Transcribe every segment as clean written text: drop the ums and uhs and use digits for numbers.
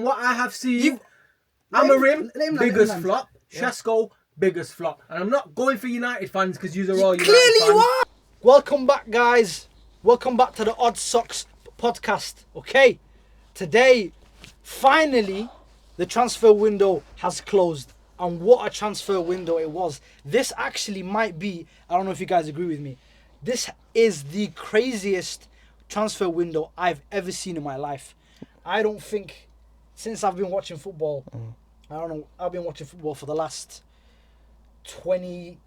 What I have seen, Amarim, biggest flop. Shesko, biggest flop. And I'm not going for United fans because you're all United Clearly fans. you are! Welcome back, guys. Welcome back to the Odd Socks podcast. Okay, today, finally, the transfer window has closed. And what a transfer window it was. This actually might be, I don't know if you guys agree with me, this is the craziest transfer window I've ever seen in my life. I don't think, since I've been watching football, I've been watching football for the last 20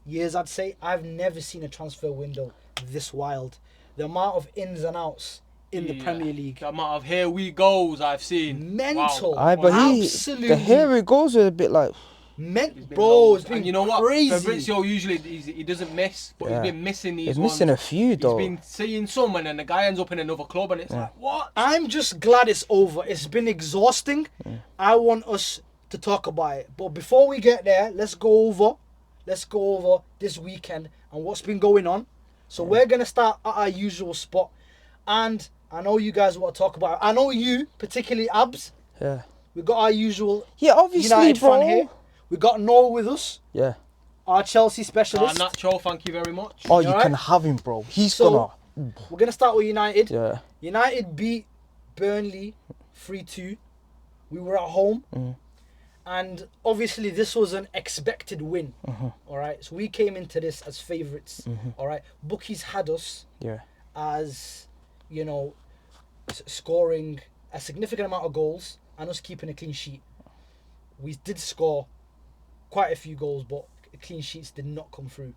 years, I'd say. I've never seen a transfer window this wild. The amount of ins and outs in the Premier League. The amount of here we goes I've seen. Mental. Wow. But Absolutely. the here we goes are a bit like... Bro, it's been and you know crazy. what? Fabrizio usually he doesn't miss, but he's been missing these He's ones. missing a few though. He's been seeing some, and then the guy ends up in another club, and it's like, what? I'm just glad it's over. It's been exhausting. I want us to talk about it. But before we get there, let's go over this weekend and what's been going on. So we're going to start at our usual spot. And I know you guys want to talk about it. I know you, particularly Abs. Yeah. We've got our usual obviously, United bro. fan here. We got Noah with us, Yeah. our Chelsea specialist. Nacho, thank you very much. Oh, you Alright. can have him, bro. He's So- gonna... We're going to start with United. Yeah. United beat Burnley 3-2. We were at home. And obviously this was an expected win. All right. So we came into this as favourites. All right. Bookies had us Yeah. as, you know, scoring a significant amount of goals and us keeping a clean sheet. We did score quite a few goals, but clean sheets did not come through.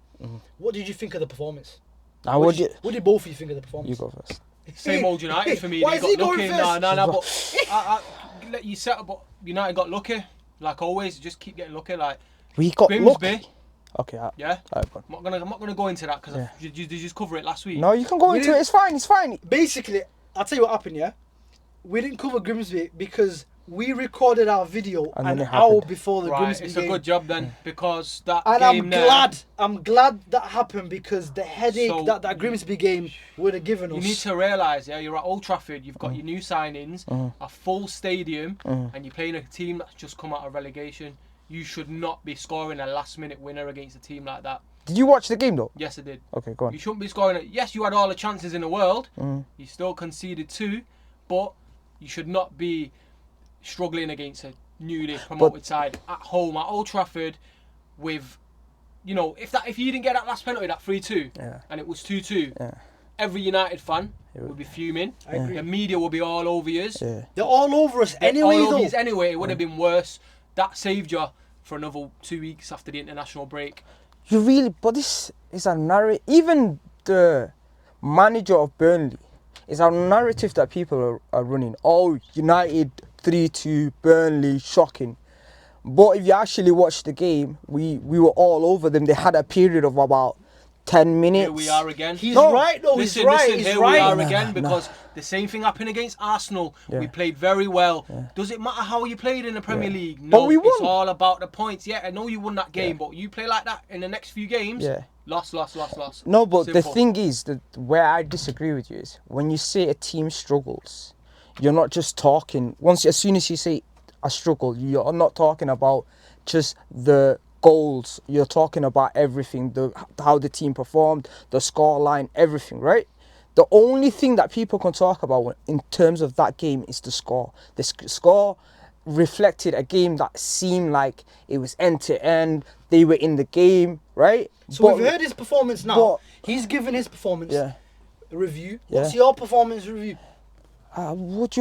What did you think of the performance? Now, What did both of you think of the performance? You go first. Same old United for me. Why They is he got going lucky. first? Nah, but I let you set up. But United got lucky, like always. Just keep getting lucky. Like We got Grimsby. lucky. Okay, Yeah. alright, go on. I'm not gonna go into that because you just cover it last week. No, you can go We into it. didn't- It's fine. It's fine. Basically, I'll tell you what happened, yeah? We didn't cover Grimsby because we recorded our video And then an it hour happened. before the Right, Grimsby it's game. a good job then because that And game I'm glad that happened because the headache So- that Grimsby game would have given us. You need to realise, you're at Old Trafford, you've got your new signings, a full stadium, and you're playing a team that's just come out of relegation. You should not be scoring a last-minute winner against a team like that. Did you watch the game though? Yes, I did. Okay, go on. You shouldn't be scoring it. Yes, you had all the chances in the world. You still conceded 2, but you should not be struggling against a newly promoted side at home at Old Trafford with, if you didn't get that last penalty, that 3-2, and it was 2-2, every United fan would be fuming. I agree. The media will be all over you. Yeah. They're all over us anyway, all over though. yous anyway. It would have been worse. That saved you for another 2 weeks after the international break. You really... But this is a narrative... Even the manager of Burnley is a narrative that people are running. Oh, United 3-2, Burnley, shocking. But if you actually watch the game, we were all over them. They had a period of about 10 minutes. Here we are again. He's right, though. Listen, he's right. listen, he's here right. we are again because the same thing happened against Arsenal. Yeah. We played very well. Does it matter how you played in the Premier League? But No, we won. it's all about the points. Yeah, I know you won that game, but you play like that in the next few games, Yeah. lost. No, but the Simple. thing is that where I disagree with you is when you say a team struggles, you're not just talking. As soon as you say a struggle, you're not talking about just the goals. You're talking about everything, how the team performed, the score line, everything, right? The only thing that people can talk about in terms of that game is the score. The score reflected a game that seemed like it was end to end. They were in the game, right? So we've heard his performance now. but- He's given his performance review. Yeah. What's your performance review? What do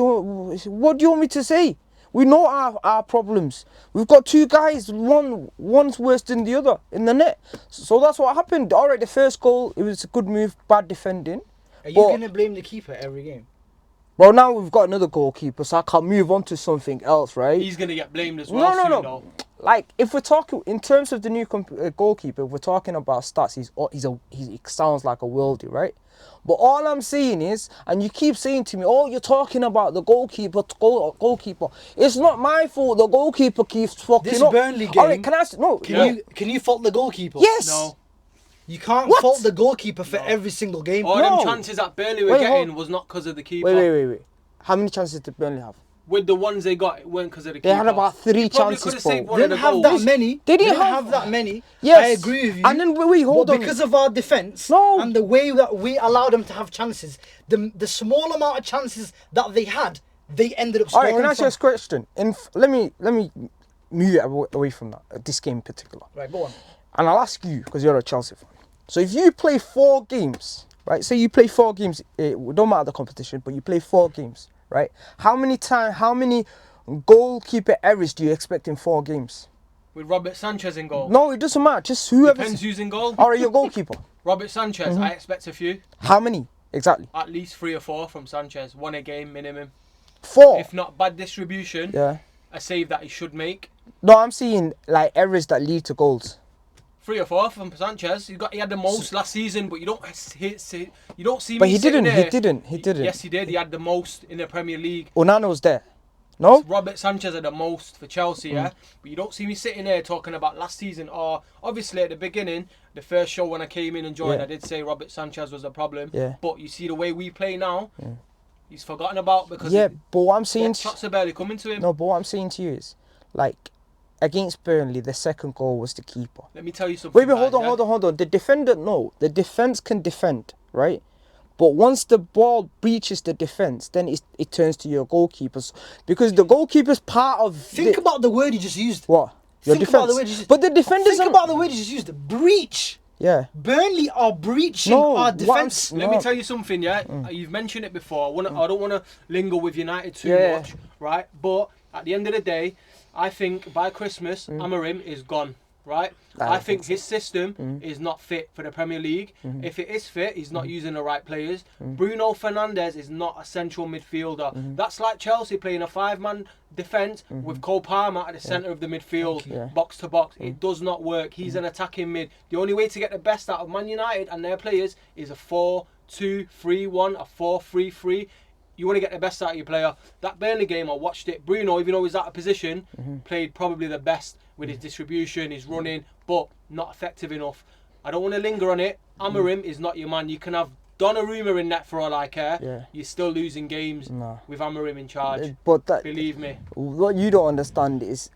you want me to say? We know our problems. We've got 2 guys, one's worse than the other in the net. So that's what happened. All right, the first goal, it was a good move, bad defending. Are you But- going to blame the keeper every game? Well, now we've got another goalkeeper, so I can move on to something else, right? He's gonna get blamed as well. No. soon, though. Like, if we're talking in terms of the new goalkeeper, if we're talking about stats, he sounds like a worldie, right? But all I'm saying is, and you keep saying to me, oh, you're talking about the goalkeeper. It's not my fault. The goalkeeper keeps fucking This up. Burnley All right, game- can I? No. Can you fault the goalkeeper? Yes. No. You can't What? fault the goalkeeper for every single game. All No. them chances that Burnley were Wait, getting hold- was not because of the keeper. Wait. How many chances did Burnley have? with the ones they got, it weren't because of the They keeper. had about 3 He probably chances, could have bro. saved one They of the didn't have goals. that many. They didn't Didn't have- have that many. Yes. I agree with you. And then wait, hold but on. because of our defense No. and the way that we allowed them to have chances, the small amount of chances that they had, they ended up All scoring right, can I ask you a from. question? Let me move it away from that. This game in particular. Right, go on. And I'll ask you, because you're a Chelsea fan. So if you play 4 games, right? Say you play 4 games, it don't matter the competition, but you play 4 games, right? How many goalkeeper errors do you expect in 4 games? With Robert Sanchez in goal. No, it doesn't matter. Just whoever. Depends who's in goal. All right, your goalkeeper. Robert Sanchez, I expect a few. How many exactly? At least 3 or 4 from Sanchez. 1 a game minimum. 4. If not bad distribution, Yeah. a save that he should make. No, I'm seeing like errors that lead to goals. 3 or 4 from Sanchez. He had the most last season, but you don't see But me he sitting didn't. there. He didn't. He didn't. Yes, he did. He had the most in the Premier League. Onana was there. No. Robert Sanchez had the most for Chelsea, yeah. But you don't see me sitting there talking about last season. Or obviously at the beginning, the first show when I came in and joined, Yeah. I did say Robert Sanchez was a problem. Yeah. But you see the way we play now, he's forgotten about because Yeah, but what I'm saying. shots are barely coming to him. No, but what I'm saying to you is, like, against Burnley, the second goal was the keeper. Let me tell you something. Wait, guys, hold on. The defender, no. The defense can defend, right? But once the ball breaches the defense, then it turns to your goalkeepers. Because the goalkeeper's part of... Think about the word you just used. What? Your Think defense. about the word you just But the defenders... Think about the word you just used. Breach. Yeah. Burnley are breaching No, our what defense. I'm- Let me tell you something, yeah. You've mentioned it before. I don't want to linger with United too Yeah. much, right? But at the end of the day, I think by Christmas, Amorim is gone, right? I think his system is not fit for the Premier League. If it is fit, he's not using the right players. Bruno Fernandes is not a central midfielder. That's like Chelsea playing a 5-man defence with Cole Palmer at the centre of the midfield, box to box. It does not work. He's an attacking mid. The only way to get the best out of Man United and their players is a 4-2-3-1, a 4-3-3. You want to get the best out of your player. That Burnley game, I watched it. Bruno, even though he was out of position, played probably the best with his distribution, his running, but not effective enough. I don't want to linger on it. Amorim is not your man. You can have Donnarumma in net for all I care. Yeah. You're still losing games with Amorim in charge. But that, Believe me. what you don't understand is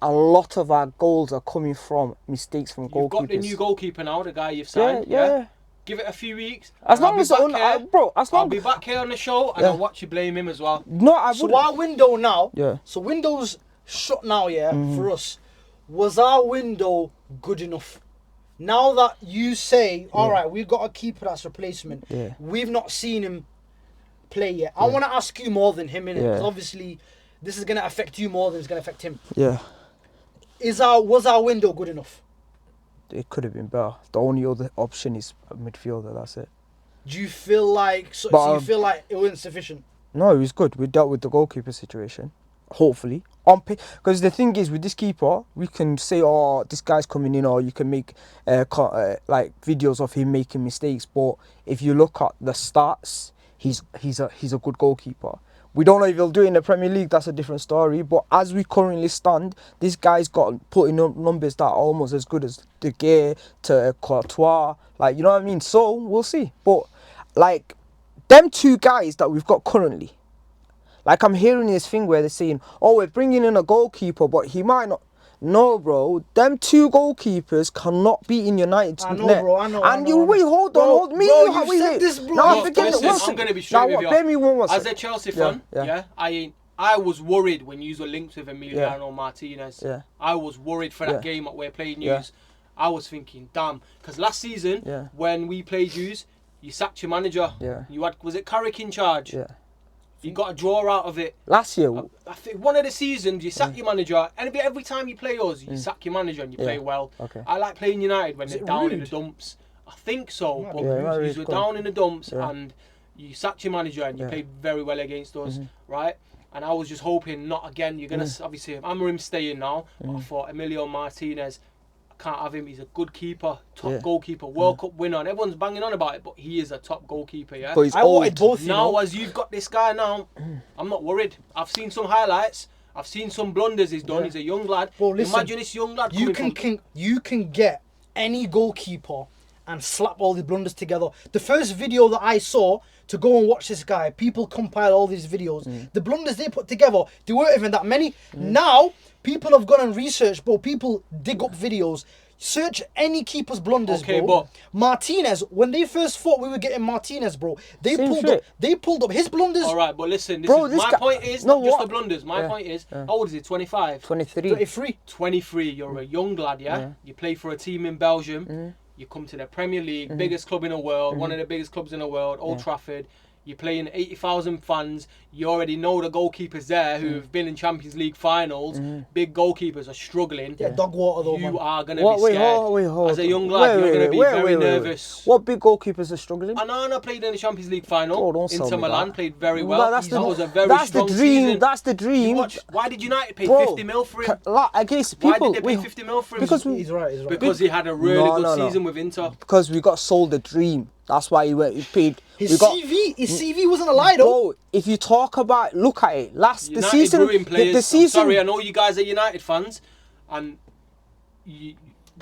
a lot of our goals are coming from mistakes from goalkeepers. You've got the new goalkeeper now, the guy you've signed. Yeah. Give it a few weeks. As long I'll be as... back Bro, as I'll long... be back here on the show and I'll watch you blame him as well. No, I So wouldn't. our window now, Yeah. so window's shut now, yeah, for us. Was our window good enough? Now that you say, all right, we've got a keeper that's replacement. Yeah. We've not seen him play yet. I want to ask you more than him, innit? Because Yeah. obviously this is going to affect you more than it's going to affect him. Yeah. Was our window good enough? It could have been better. The only other option is a midfielder, that's it. Do you feel like so you feel like it wasn't sufficient? No, it was good. We dealt with the goalkeeper situation. Hopefully. Because the thing is, with this keeper, we can say, oh, this guy's coming in, or you can make like videos of him making mistakes. But if you look at the stats, he's a good goalkeeper. We don't know if he'll do it in the Premier League, that's a different story. But as we currently stand, this guy's got putting up numbers that are almost as good as De Gea to Courtois. Like, you know what I mean? So, we'll see. But, like, them 2 guys that we've got currently, like, I'm hearing this thing where they're saying, oh, we're bringing in a goalkeeper, but he might not. No, bro. Them 2 goalkeepers cannot be in United's I know, net. bro. I know. And I you know. wait, hold Bro, on, hold me. bro, you you've wait, said wait. this, bro. No, Look, forget listen, it. One I'm second. going to be straight with you. Bear me one As second. a Chelsea fan, Yeah. I was worried when you were linked with Emiliano Martinez. Yeah. I was worried for that game that we're playing Yeah. yous. I was thinking, damn, because last season when we played yous, you sacked your manager. Yeah. You had, was it Carrick in charge? Yeah. You got a draw out of it. Last year, I think one of the seasons you sack your manager, and every time you play us, you sack your manager and you play well. Okay. I like playing United when they're it down in the rude? dumps. I think so, but Yeah, it you is were good. down in the dumps Yeah. and you sacked your manager and you Yeah. played very well against us, right? And I was just hoping not again. You're gonna obviously Amorim staying now, but I thought Emilio Martinez. Can't have him. He's a good keeper, top goalkeeper, World Cup winner, and everyone's banging on about it. But he is a top goalkeeper, yeah. but he's I old. wanted both. You Now, know? as you've got this guy now, I'm not worried. I've seen some highlights. I've seen some blunders he's done. He's a young lad. Bro, listen, Imagine this young lad you coming from... you can get any goalkeeper and slap all the blunders together. The first video that I saw to go and watch this guy, people compile all these videos. The blunders they put together, there weren't even that many. Now, people have gone and researched, bro. People dig up videos. Search any keeper's blunders, Okay, bro. but Martinez, when they first thought we were getting Martinez, bro, they Same pulled shit. up. They pulled up his blunders. all right, but listen, Bro, this my guy- point is No, not just what? the blunders. My Yeah, point is, how old is he? 25. 23. 23. 23. You're a young lad, yeah. You play for a team in Belgium. You come to the Premier League, biggest club in the world, one of the biggest clubs in the world, Old Trafford. You're playing 80,000 fans. You already know the goalkeepers there who have been in Champions League finals. Big goalkeepers are struggling. Yeah, dog water though, You man. are going to What? be Wait, scared. hold. As a young lad, you're going to be very nervous. What big goalkeepers are struggling? Anana played in the Champions League final. Oh, don't sell Inter me Milan that. played very well. Well, that's that was a very that's strong the dream. season. That's the You dream. watch, why did United pay Bro, 50 mil for him? Like, against Why people. did they pay 50 mil for him? because we- He's right. He's right. Because he had a really No, good no, no. season with Inter. because we got sold the dream. That's why he paid. his we got, CV wasn't a lie though. Bro, if you talk about, look at it. The United season, ruin players. the I'm season. sorry, I know you guys are United fans, and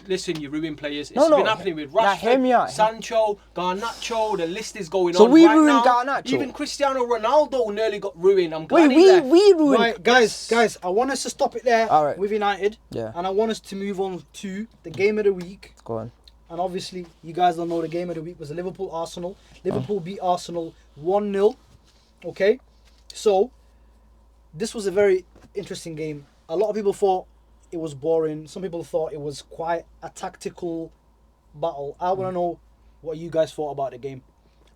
listen, you ruin players. It's No. been happening with Now, hear me Rashford, out. Sancho, Garnacho. The list is going So on we right ruined now. Garnacho? Even Cristiano Ronaldo nearly got ruined. I'm glad Wait, he left. we ruined. Right, guys, I want us to stop it there All right. with United. Yeah. And I want us to move on to the game of the week. Go on. And obviously, you guys don't know the game of the week was the Liverpool-Arsenal. Liverpool beat Arsenal 1-0. Okay? So, this was a very interesting game. A lot of people thought it was boring. Some people thought it was quite a tactical battle. I want to know what you guys thought about the game.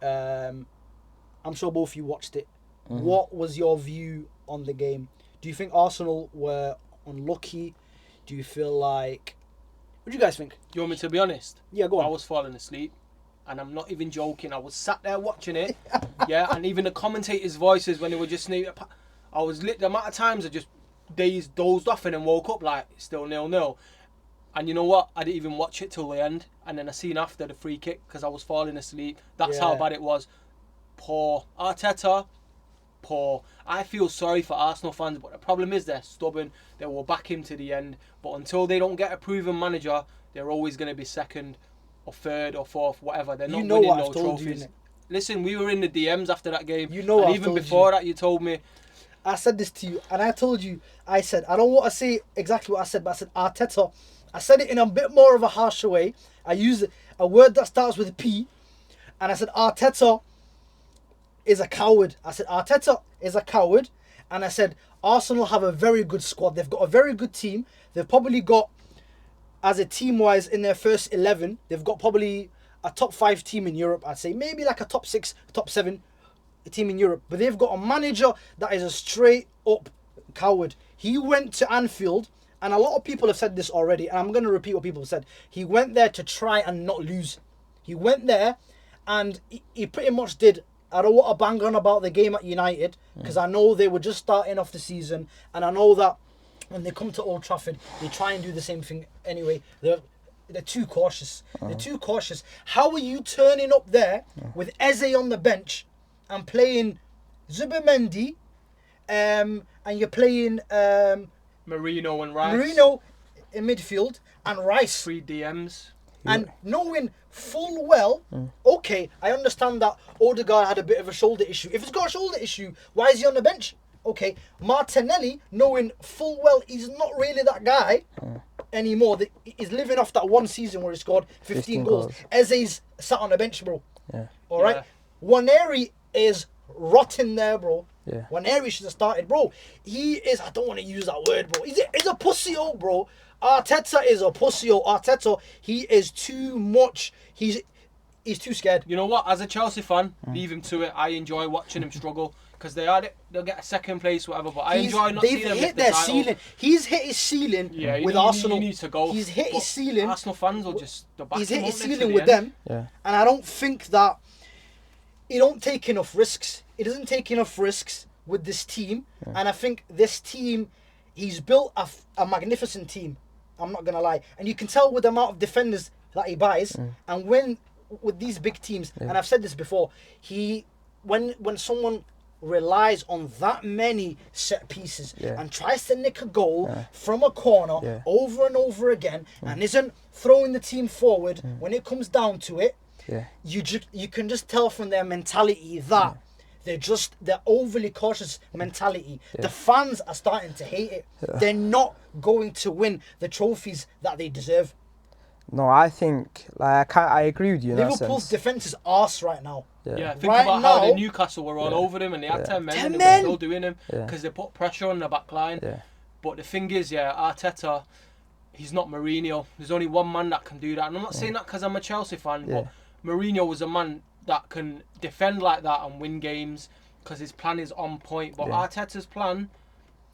I'm sure both of you watched it. What was your view on the game? Do you think Arsenal were unlucky? Do you feel like... What do you guys think? You want me to be honest? Yeah, go on. I was falling asleep, and I'm not even joking. I was sat there watching it, yeah, and even the commentators' voices when they were just I was lit. The amount of times I just dozed off and then woke up like still 0-0. And you know what? I didn't even watch it till the end, and then I seen after the free kick because I was falling asleep. That's how Yeah. bad it was. Poor Arteta. Poor. I feel sorry for Arsenal fans, but the problem is they're stubborn. They will back him to the end, but until they don't get a proven manager, they're always going to be second or third or fourth, whatever. They're not You know winning what no I've told you, trophies. innit? Listen, we were in the DMs after that game. You know and I've even told before you. that, you told me. I said this to you, and I told you, I said, I don't want to say exactly what I said, but I said Arteta. I said it in a bit more of a harsher way. I used a word that starts with P, and I said Arteta is a coward. I said Arteta is a coward, and I said Arsenal have a very good squad. They've got a very good team. They've probably got, as a team-wise, in their first 11, they've got probably a top 5 team in Europe, I'd say. Maybe like a top 6, top 7 team in Europe. But they've got a manager that is a straight-up coward. He went to Anfield, and a lot of people have said this already, and I'm going to repeat what people have said. He went there to try and not lose. He went there, and he pretty much did. I don't want to bang on about the game at United, because I know they were just starting off the season, and I know that when they come to Old Trafford, they try and do the same thing anyway. They're too cautious. They're too cautious. How are you turning up there with Eze on the bench and playing Zubimendi, and you're playing Marino and Rice. Marino in midfield and Rice, 3 DMs. and knowing full well, okay, I understand that Odegaard had a bit of a shoulder issue. If he's got a shoulder issue, why is he on the bench? Okay, Martinelli, knowing full well he's not really that guy anymore. He's living off that one season where he scored 15 goals. Eze's sat on the bench, bro. Yeah. All right. Waneri is rotten there, bro. Yeah. Waneri should have started, bro. He is. I don't want to use that word, bro. He's a pussy-o, bro. Arteta is a pussy-o. Arteta, he is too much. He's too scared. You know what? As a Chelsea fan, leave him to it. I enjoy watching him struggle because they'll get a second place, whatever. But I enjoy not seeing them They've lift hit the their title. ceiling. He's hit his ceiling Yeah, with he Arsenal. needs to go. He's hit But his ceiling. Arsenal fans will just back He's him hit his up next to ceiling the with end. them. Yeah. And I don't think that he don't take enough risks. He doesn't take enough risks with this team. And I think this team, he's built a magnificent team. I'm not gonna lie. And you can tell with the amount of defenders that he buys. And when with these big teams, and I've said this before, when someone relies on that many set pieces Yeah. and tries to nick a goal from a corner over and over again and isn't throwing the team forward when it comes down to it, you can just tell from their mentality that they're overly cautious mentality. The fans are starting to hate it. They're not going to win the trophies that they deserve. No, I think I agree with you in Liverpool's that sense. defense is arse right now. Yeah, think Right about now- how the Newcastle were all over them and they had 10 men 10 and they men! were still doing them because they put pressure on the back line. Yeah. But the thing is, Arteta, he's not Mourinho. There's only one man that can do that. And I'm not saying that because I'm a Chelsea fan, but Mourinho was a man that can defend like that and win games because his plan is on point. But Arteta's plan,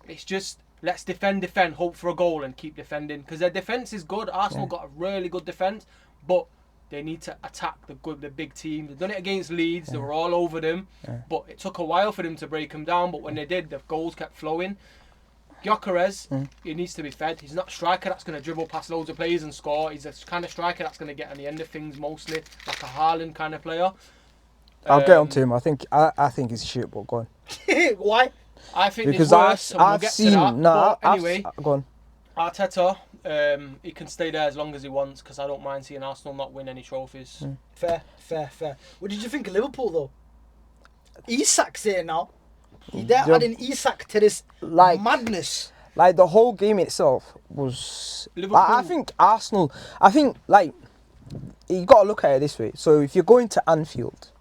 it's just let's defend, hope for a goal and keep defending because their defence is good. Arsenal got a really good defence, but they need to attack the big team. They've done it against Leeds. They were all over them, but it took a while for them to break them down. But when they did, the goals kept flowing. Gyökeres, he needs to be fed. He's not a striker that's going to dribble past loads of players and score. He's a kind of striker that's going to get on the end of things mostly, like a Haaland kind of player. I'll get onto him. I think he's shit, but go on. Why? I think Because it's worse, and we'll I've get seen to that. nah. But anyway, Go on. Arteta, he can stay there as long as he wants because I don't mind seeing Arsenal not win any trophies. Fair. What did you think of Liverpool though? Isak's here now. They're adding Isak to this madness. Like the whole game itself was. Liverpool. I think Arsenal. I think you got to look at it this way. So if you're going to Anfield,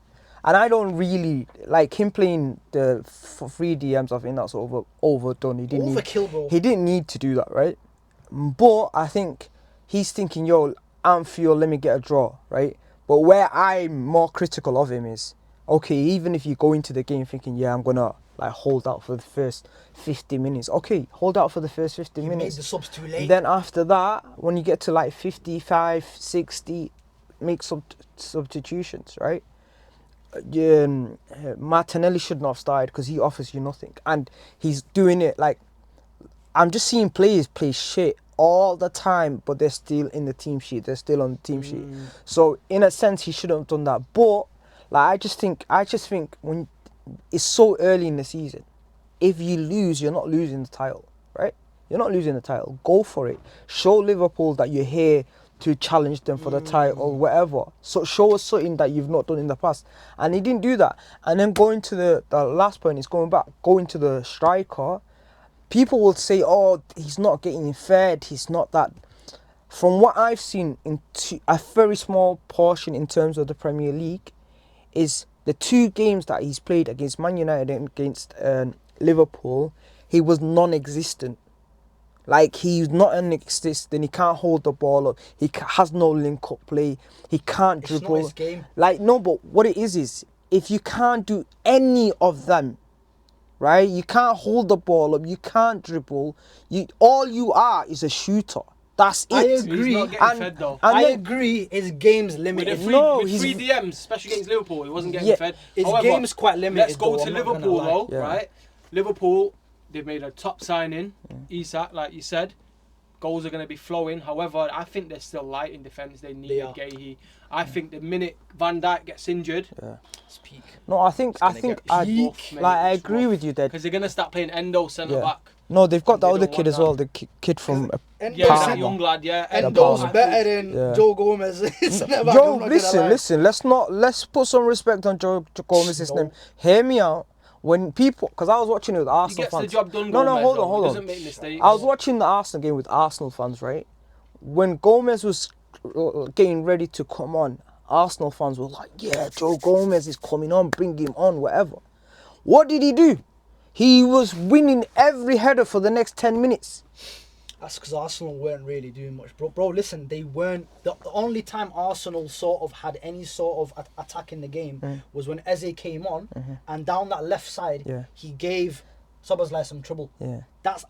and I don't really like him playing the 3 DMs. I think that's overdone. He didn't Overkill, bro. He didn't need to do that, right? But I think he's thinking, yo, Anfield, let me get a draw, right? But where I'm more critical of him is, okay, even if you go into the game thinking, yeah, I'm gonna hold out for the first 50 minutes. Okay, hold out for the first 50 minutes. Made the subs too late. Then after that, when you get to 55, 60, make substitutions, right? Martinelli should not have started because he offers you nothing. And he's doing it I'm just seeing players play shit all the time, but they're still in the team sheet. They're still on the team sheet. So in a sense, he shouldn't have done that. But I just think when it's so early in the season, if you lose, you're not losing the title, right? You're not losing the title. Go for it. Show Liverpool that you're here to challenge them for the title, whatever. So show us something that you've not done in the past. And he didn't do that. And then going to the last point is going to the striker. People will say, oh, he's not getting fed. He's not that. From what I've seen a very small portion in terms of the Premier League is the 2 games that he's played against Man United and against Liverpool, he was non-existent. He's not non-existent. He can't hold the ball up. He has no link-up play. He can't dribble. It's not his game. No, but what it is if you can't do any of them, right? You can't hold the ball up. You can't dribble. All you are is a shooter. That's it. I agree. He's not getting fed though. I agree. His game's With limited. three DMs, especially against Liverpool, he wasn't getting fed. His However, game's quite limited. Let's go though, to I'm not gonna Liverpool lie. though, Yeah. right? Liverpool, they've made a top signing, Isak, like you said. Goals are going to be flowing. However, I think they're still light in defence. They need are. Guehi. I think the minute Van Dijk gets injured, It's peak. No, I think I agree with you there. because they're going to start playing Endo centre back. No, they've got the They other don't kid want as well, the kid from Yeah, Parma. that young lad, yeah. Endo's Parma. better than Yeah. Joe Gomez. Joe, listen. Let's put some respect on Joe Gomez's No. name. Hear me out. When people, because I was watching it with He Arsenal gets fans. the job done. No, Gomez, hold though. on. He doesn't make mistakes. I was watching the Arsenal game with Arsenal fans, right? When Gomez was getting ready to come on, Arsenal fans were like, yeah, Joe Gomez is coming on, bring him on, whatever. What did he do? He was winning every header for the next 10 minutes. That's because Arsenal weren't really doing much, bro. Listen, they weren't. The only time Arsenal sort of had any sort of attack in the game was when Eze came on, and down that left side, he gave Szoboszlai some trouble. Yeah. That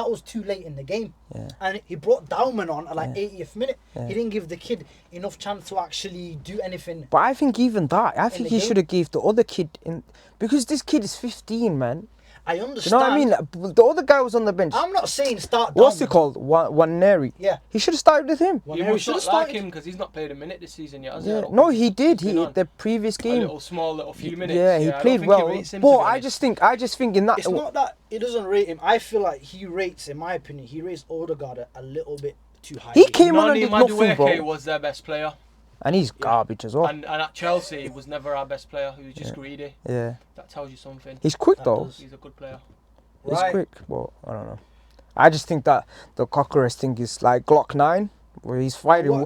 was too late in the game. Yeah. And he brought Dauman on at 80th minute. He didn't give the kid enough chance to actually do anything. But I think even that, I think the he game? should have gave the other kid in, because this kid is 15, man. I Do understand. you know what I mean? The other guy was on the bench. I'm not saying start. What's down. it called? Waneri. Yeah. He should have started with him. Well, You Waneri must should have not like started. him because he's not played a minute this season yet, has he? I Yeah. don't No, think he did. been He on the previous a game. little few minutes. Yeah, he I don't played think well. He rates him, But to be I honest. just think in that. It's not that he doesn't rate him. I feel like he rates, in my opinion, he rates Odegaard a little bit too high. He came on and Nani did nothing, Madueke bro. was their best player, And he's garbage as well. and at Chelsea he was never our best player. He was just greedy. Yeah. That tells you something. He's quick That though. does. He's a good player. He's Right. quick, but I don't know. I just think that the Cockers thing is like Glock 9, where he's fighting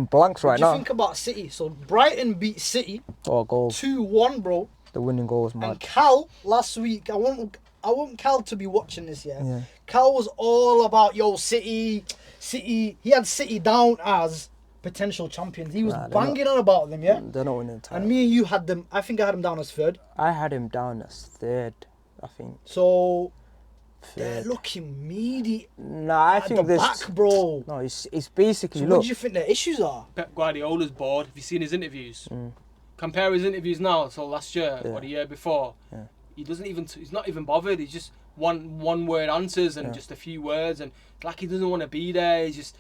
blanks What right do you now. think about City? So Brighton beat City Oh, goals. 2-1, bro. The winning goals, man. And Cal last week, I want Cal to be watching this. Yeah. Cal was all about City. He had City down as potential champions. He was Nah, they're banging on about them. Yeah. They're not winning the title. And me and you had them. I think I had them down as third. I had him down as third, I think. So they're Third. looking meaty Nah, I at think the this. back, bro. No, it's basically So look. what do you think their issues are? Pep Guardiola's bored. Have you seen his interviews? Compare his interviews now to last year or the year before. Yeah. He's not even bothered. He's just one word answers and just a few words, and it's like he doesn't want to be there. He's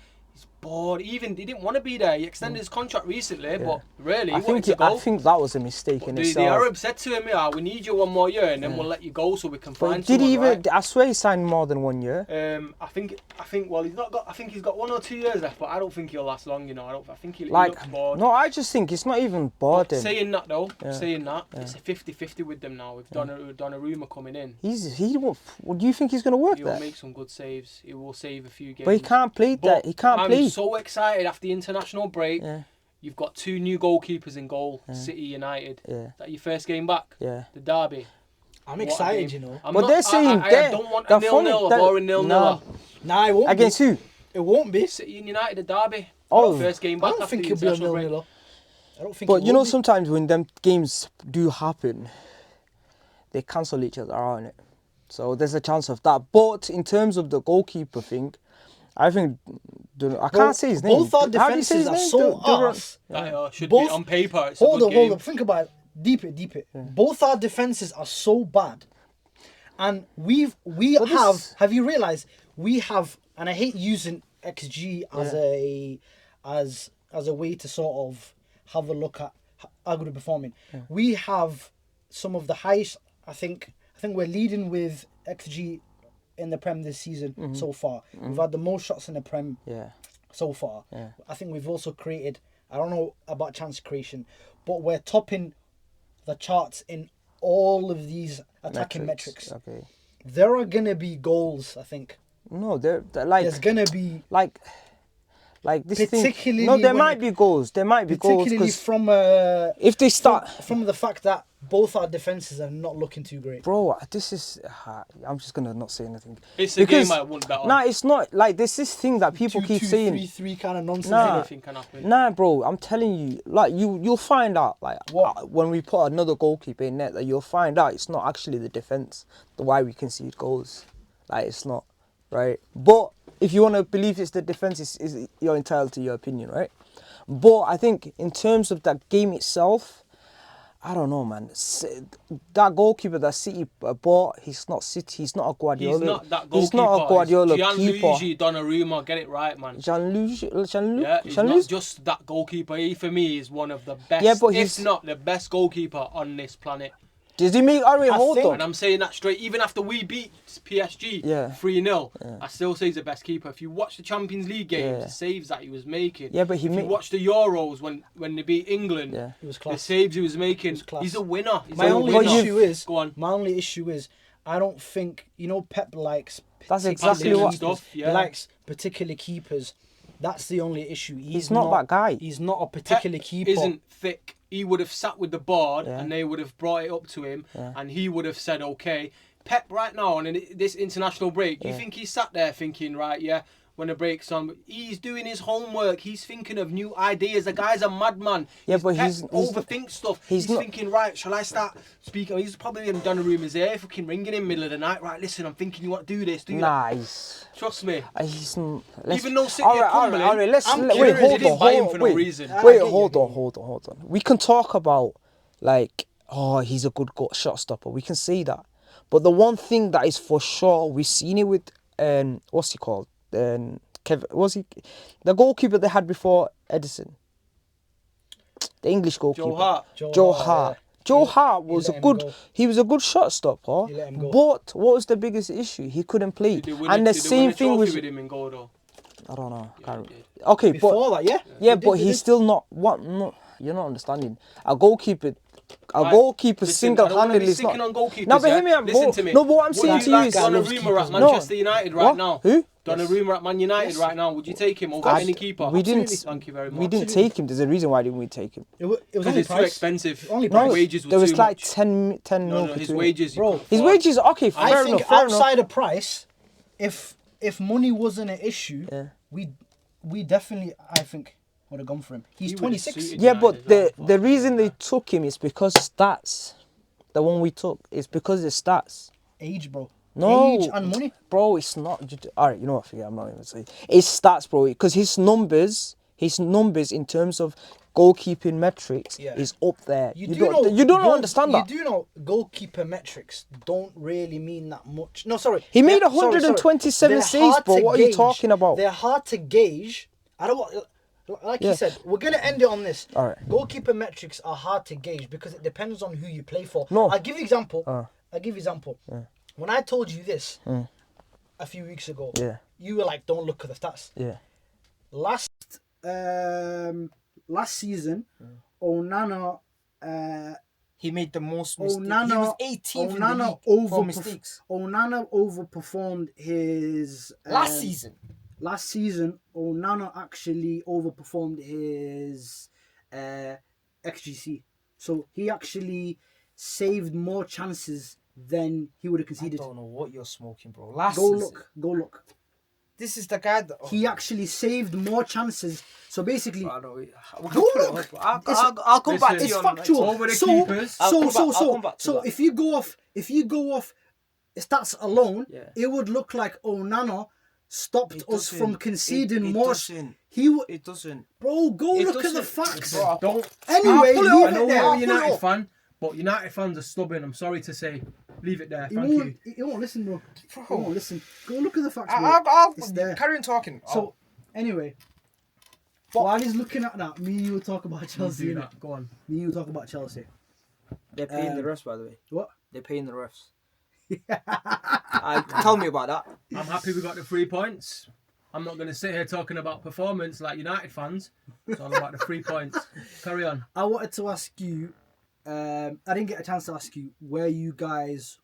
bored. He didn't want to be there. He extended his contract recently, but really, I he wanted think to go. I think that was a mistake in the itself. Arab said to him, "Yeah, we need you one more year, and then we'll let you go so we can But find did he someone." even? I swear he signed more than 1 year. Right? I think. Well, he's not got. I think he's got 1 or 2 years left, but I don't think he'll last long. You know, I think he Like, looks bored. no, I just think it's not even boredom. Saying that though, it's a 50-50 with them now. With Donnarumma coming in, He won't. What do you think he's gonna work he there? will make some good saves. He will save a few games. But he can't play But that. He can't I'm play. so excited after the international break. Yeah. You've got 2 new goalkeepers in goal, City United. Yeah. That your first game back. Yeah. The derby. I'm What a excited, game. you know. I'm But not- they're saying I don't want a they're 0-0, a they're- boring 0-0. Nah, it won't Against be. who? It won't be. City and United, the derby. Oh. First game I back don't after think the it'll be a international break. 0-0. I don't think. But it you will know, be. sometimes when them games do happen, they cancel each other out, innit? So there's a chance of that. But in terms of the goalkeeper thing, I think I can't say his name. Both our How do you say defenses his are name? so arse. That should Both- be on paper. It's Hold a on, good hold game. on. Think about it. Deep it. Both our defenses are so bad, and we But have. this- Have you realised we have? And I hate using XG as a way to sort of have a look at how good we're performing. We have some of the highest. I think we're leading with XG in the Prem this season so far. We've had the most shots in the Prem Yeah. so far. Yeah. I think we've also created, I don't know about chance creation, but we're topping the charts in all of these attacking metrics. Okay. There are going to be goals, I think. No, they're like There's going to be, like this thing. Particularly No, there when might be goals. There might be goals particularly because from if they start, from the fact that both our defenses are not looking too great. bro, this is. I'm just gonna not say anything. It's a game I wouldn't bet on. Nah, it's not like there's this thing that people keep saying. 3 kind of nonsense. Nah. Anything can happen. Nah, bro, I'm telling you, like you'll find out, like What? when we put another goalkeeper in net, that you'll find out it's not actually the defense, the why we concede goals, like it's not, right? But if you want to believe it's the defense, is you're entitled to your opinion, right? But I think in terms of that game itself, I don't know, man. That goalkeeper that City bought, he's not City. He's not a Guardiola. He's not that goalkeeper. He's not a Guardiola keeper. Gianluigi Donnarumma, get it right, man. Gianluigi. He's not just that goalkeeper. He, for me, is one of the best, Yeah, but if he's not the best goalkeeper on this planet. Does he make? Alright, hold think- on. And I'm saying that straight. Even after we beat PSG Yeah. 3-0, I still say he's the best keeper. If you watch the Champions League games, Yeah. the saves that he was making. Yeah, but he if you ma- watch the Euros when they beat England, Yeah. It was the class. saves he was making, class. he's a winner. He's My a only winner. issue is, Go on. my only issue is, I don't think, Pep likes That's particular exactly what- keepers. Stuff, yeah. He likes particular keepers. That's the only issue. He's not that guy. He's not a Pep particular keeper. isn't thick. He would have sat with the board Yeah. and they would have brought it up to him Yeah. and he would have said, okay. Pep right now on this international break, you think he sat there thinking, right, yeah, when the break's on, he's doing his homework, he's thinking of new ideas. The guy's a madman. Yeah, but Pep he's overthinks stuff. He's not- thinking, right, shall I start speaking? He's probably in Donnarumma's ear, fucking ringing in the middle of the night. Right, listen, I'm thinking you want to do this, do that. Nice. Trust me. He's Even though City are crumbling, Let's I'm wait. curious, Hold they on. didn't buy him Hold for on. no Wait. reason. I Wait. get you, Hold I on. get Hold on. We can talk about like, oh, he's a good shot stopper. We can say that. But the one thing that is for sure, we've seen it with what's he called? Kevin, was he the goalkeeper they had before Edison? The English goalkeeper. Joe Hart. Joe Hart. Yeah. Joe Hart was let a him good. go. He was a good shot stopper. You let him go. But what was the biggest issue? He couldn't play. Did they win And it- the did they same win a thing trophy was. with him in goal though. I don't know. Yeah, Can't- he did. Okay, Before but that, yeah. yeah, He but did, he he's did. still not. What? No, you're not understanding. A goalkeeper. Listen, single-handedly is not. on goalkeepers. No, but yeah? hear me out. Listen to me. No, but what I'm saying to you is. Donnarumma at No. Manchester United right What? now. Who? Donnarumma at Man United right now. Would you take him over any keeper? We didn't. Thank you very much. We didn't take him. There's a reason why didn't we take him? It was Because only it's too price. expensive. Only His price. wages were There was too like much. 10 No, mil his between. wages. you Bro, couldn't His afford. wages, okay, I fair think enough, fair enough. outside of price, if money wasn't an issue, Yeah. we definitely, I think, would have gone for him. He's He would've 26. suited Yeah, United but as the well, the reason they took him is because stats. The one we took is because of stats. Age, bro. No, Age and money. bro, it's not. All right, you know what? Forget. I'm not even saying it's stats, bro. Because his numbers in terms of goalkeeping metrics Yeah. is up there. You don't understand that. You do know goalkeeper metrics don't really mean that much. No, sorry. He made They're- sorry, 127 They're saves, hard bro. to What are you gauge. talking about? They're hard to gauge. I don't want. Like Yeah. you said, we're gonna end it on this. All right. Goalkeeper metrics are hard to gauge because it depends on who you play for. No. I'll give you example. Uh. I'll give you example. When I told you this a few weeks ago, Yeah. you were like, "Don't look at the stats." Yeah. Last season, Onana He made the most mistakes. Onana, He was 18th in the Onana league for mistakes. Onana overperformed his season. Last season, Onana actually overperformed his XGC. So he actually saved more chances than he would have I conceded. don't know what you're smoking, bro. Last Go season. look. This is the guy that. He actually saved more chances. So basically, I know. go look. I'll come back to It's you on factual. Over the so, keepers. I'll come back to so that. if you go off stats alone, Yeah. it would look like Onana stopped It us doesn't. from conceding It more. doesn't. It doesn't. bro, go It look at the doesn't. facts. Bro, Don't. Anyway, pull it leave up. I know it there. you're a pull it United up. fan, but United fans are stubborn. I'm sorry to say. Leave it there. He Thank you. won't, he won't listen, bro. He won't listen. Go look at the facts, bro. I'll It's there. carry on talking. So, anyway, while he's looking at that, me and you will talk about Chelsea. Do innit? that. Go on. Me and you will talk about Chelsea. They're paying the refs, by the way. What? They're paying the refs. Tell me about that. I'm happy we got the 3 points. I'm not going to sit here talking about performance like United fans. It's all about the 3 points. Carry on. I wanted to ask you. I didn't get a chance to ask you where you guys,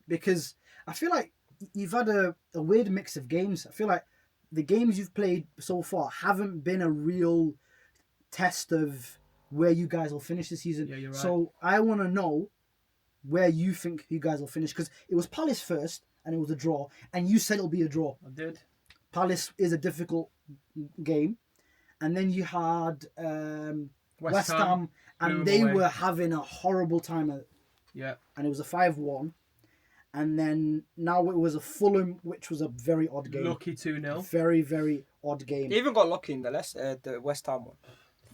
because I feel like you've had a weird mix of games. I feel like the games you've played so far haven't been a real test of where you guys will finish this season. Yeah, you're right. So I want to know where you think you guys will finish, because it was Palace first and it was a draw, and you said it'll be a draw. I did. Palace is a difficult game, and then you had West Ham, and blew they them away. were having a horrible time, Yeah. and it was a 5-1, and then now it was a Fulham, which was a very odd game. Lucky 2-0. Very, very odd game. They even got lucky in the West Ham one.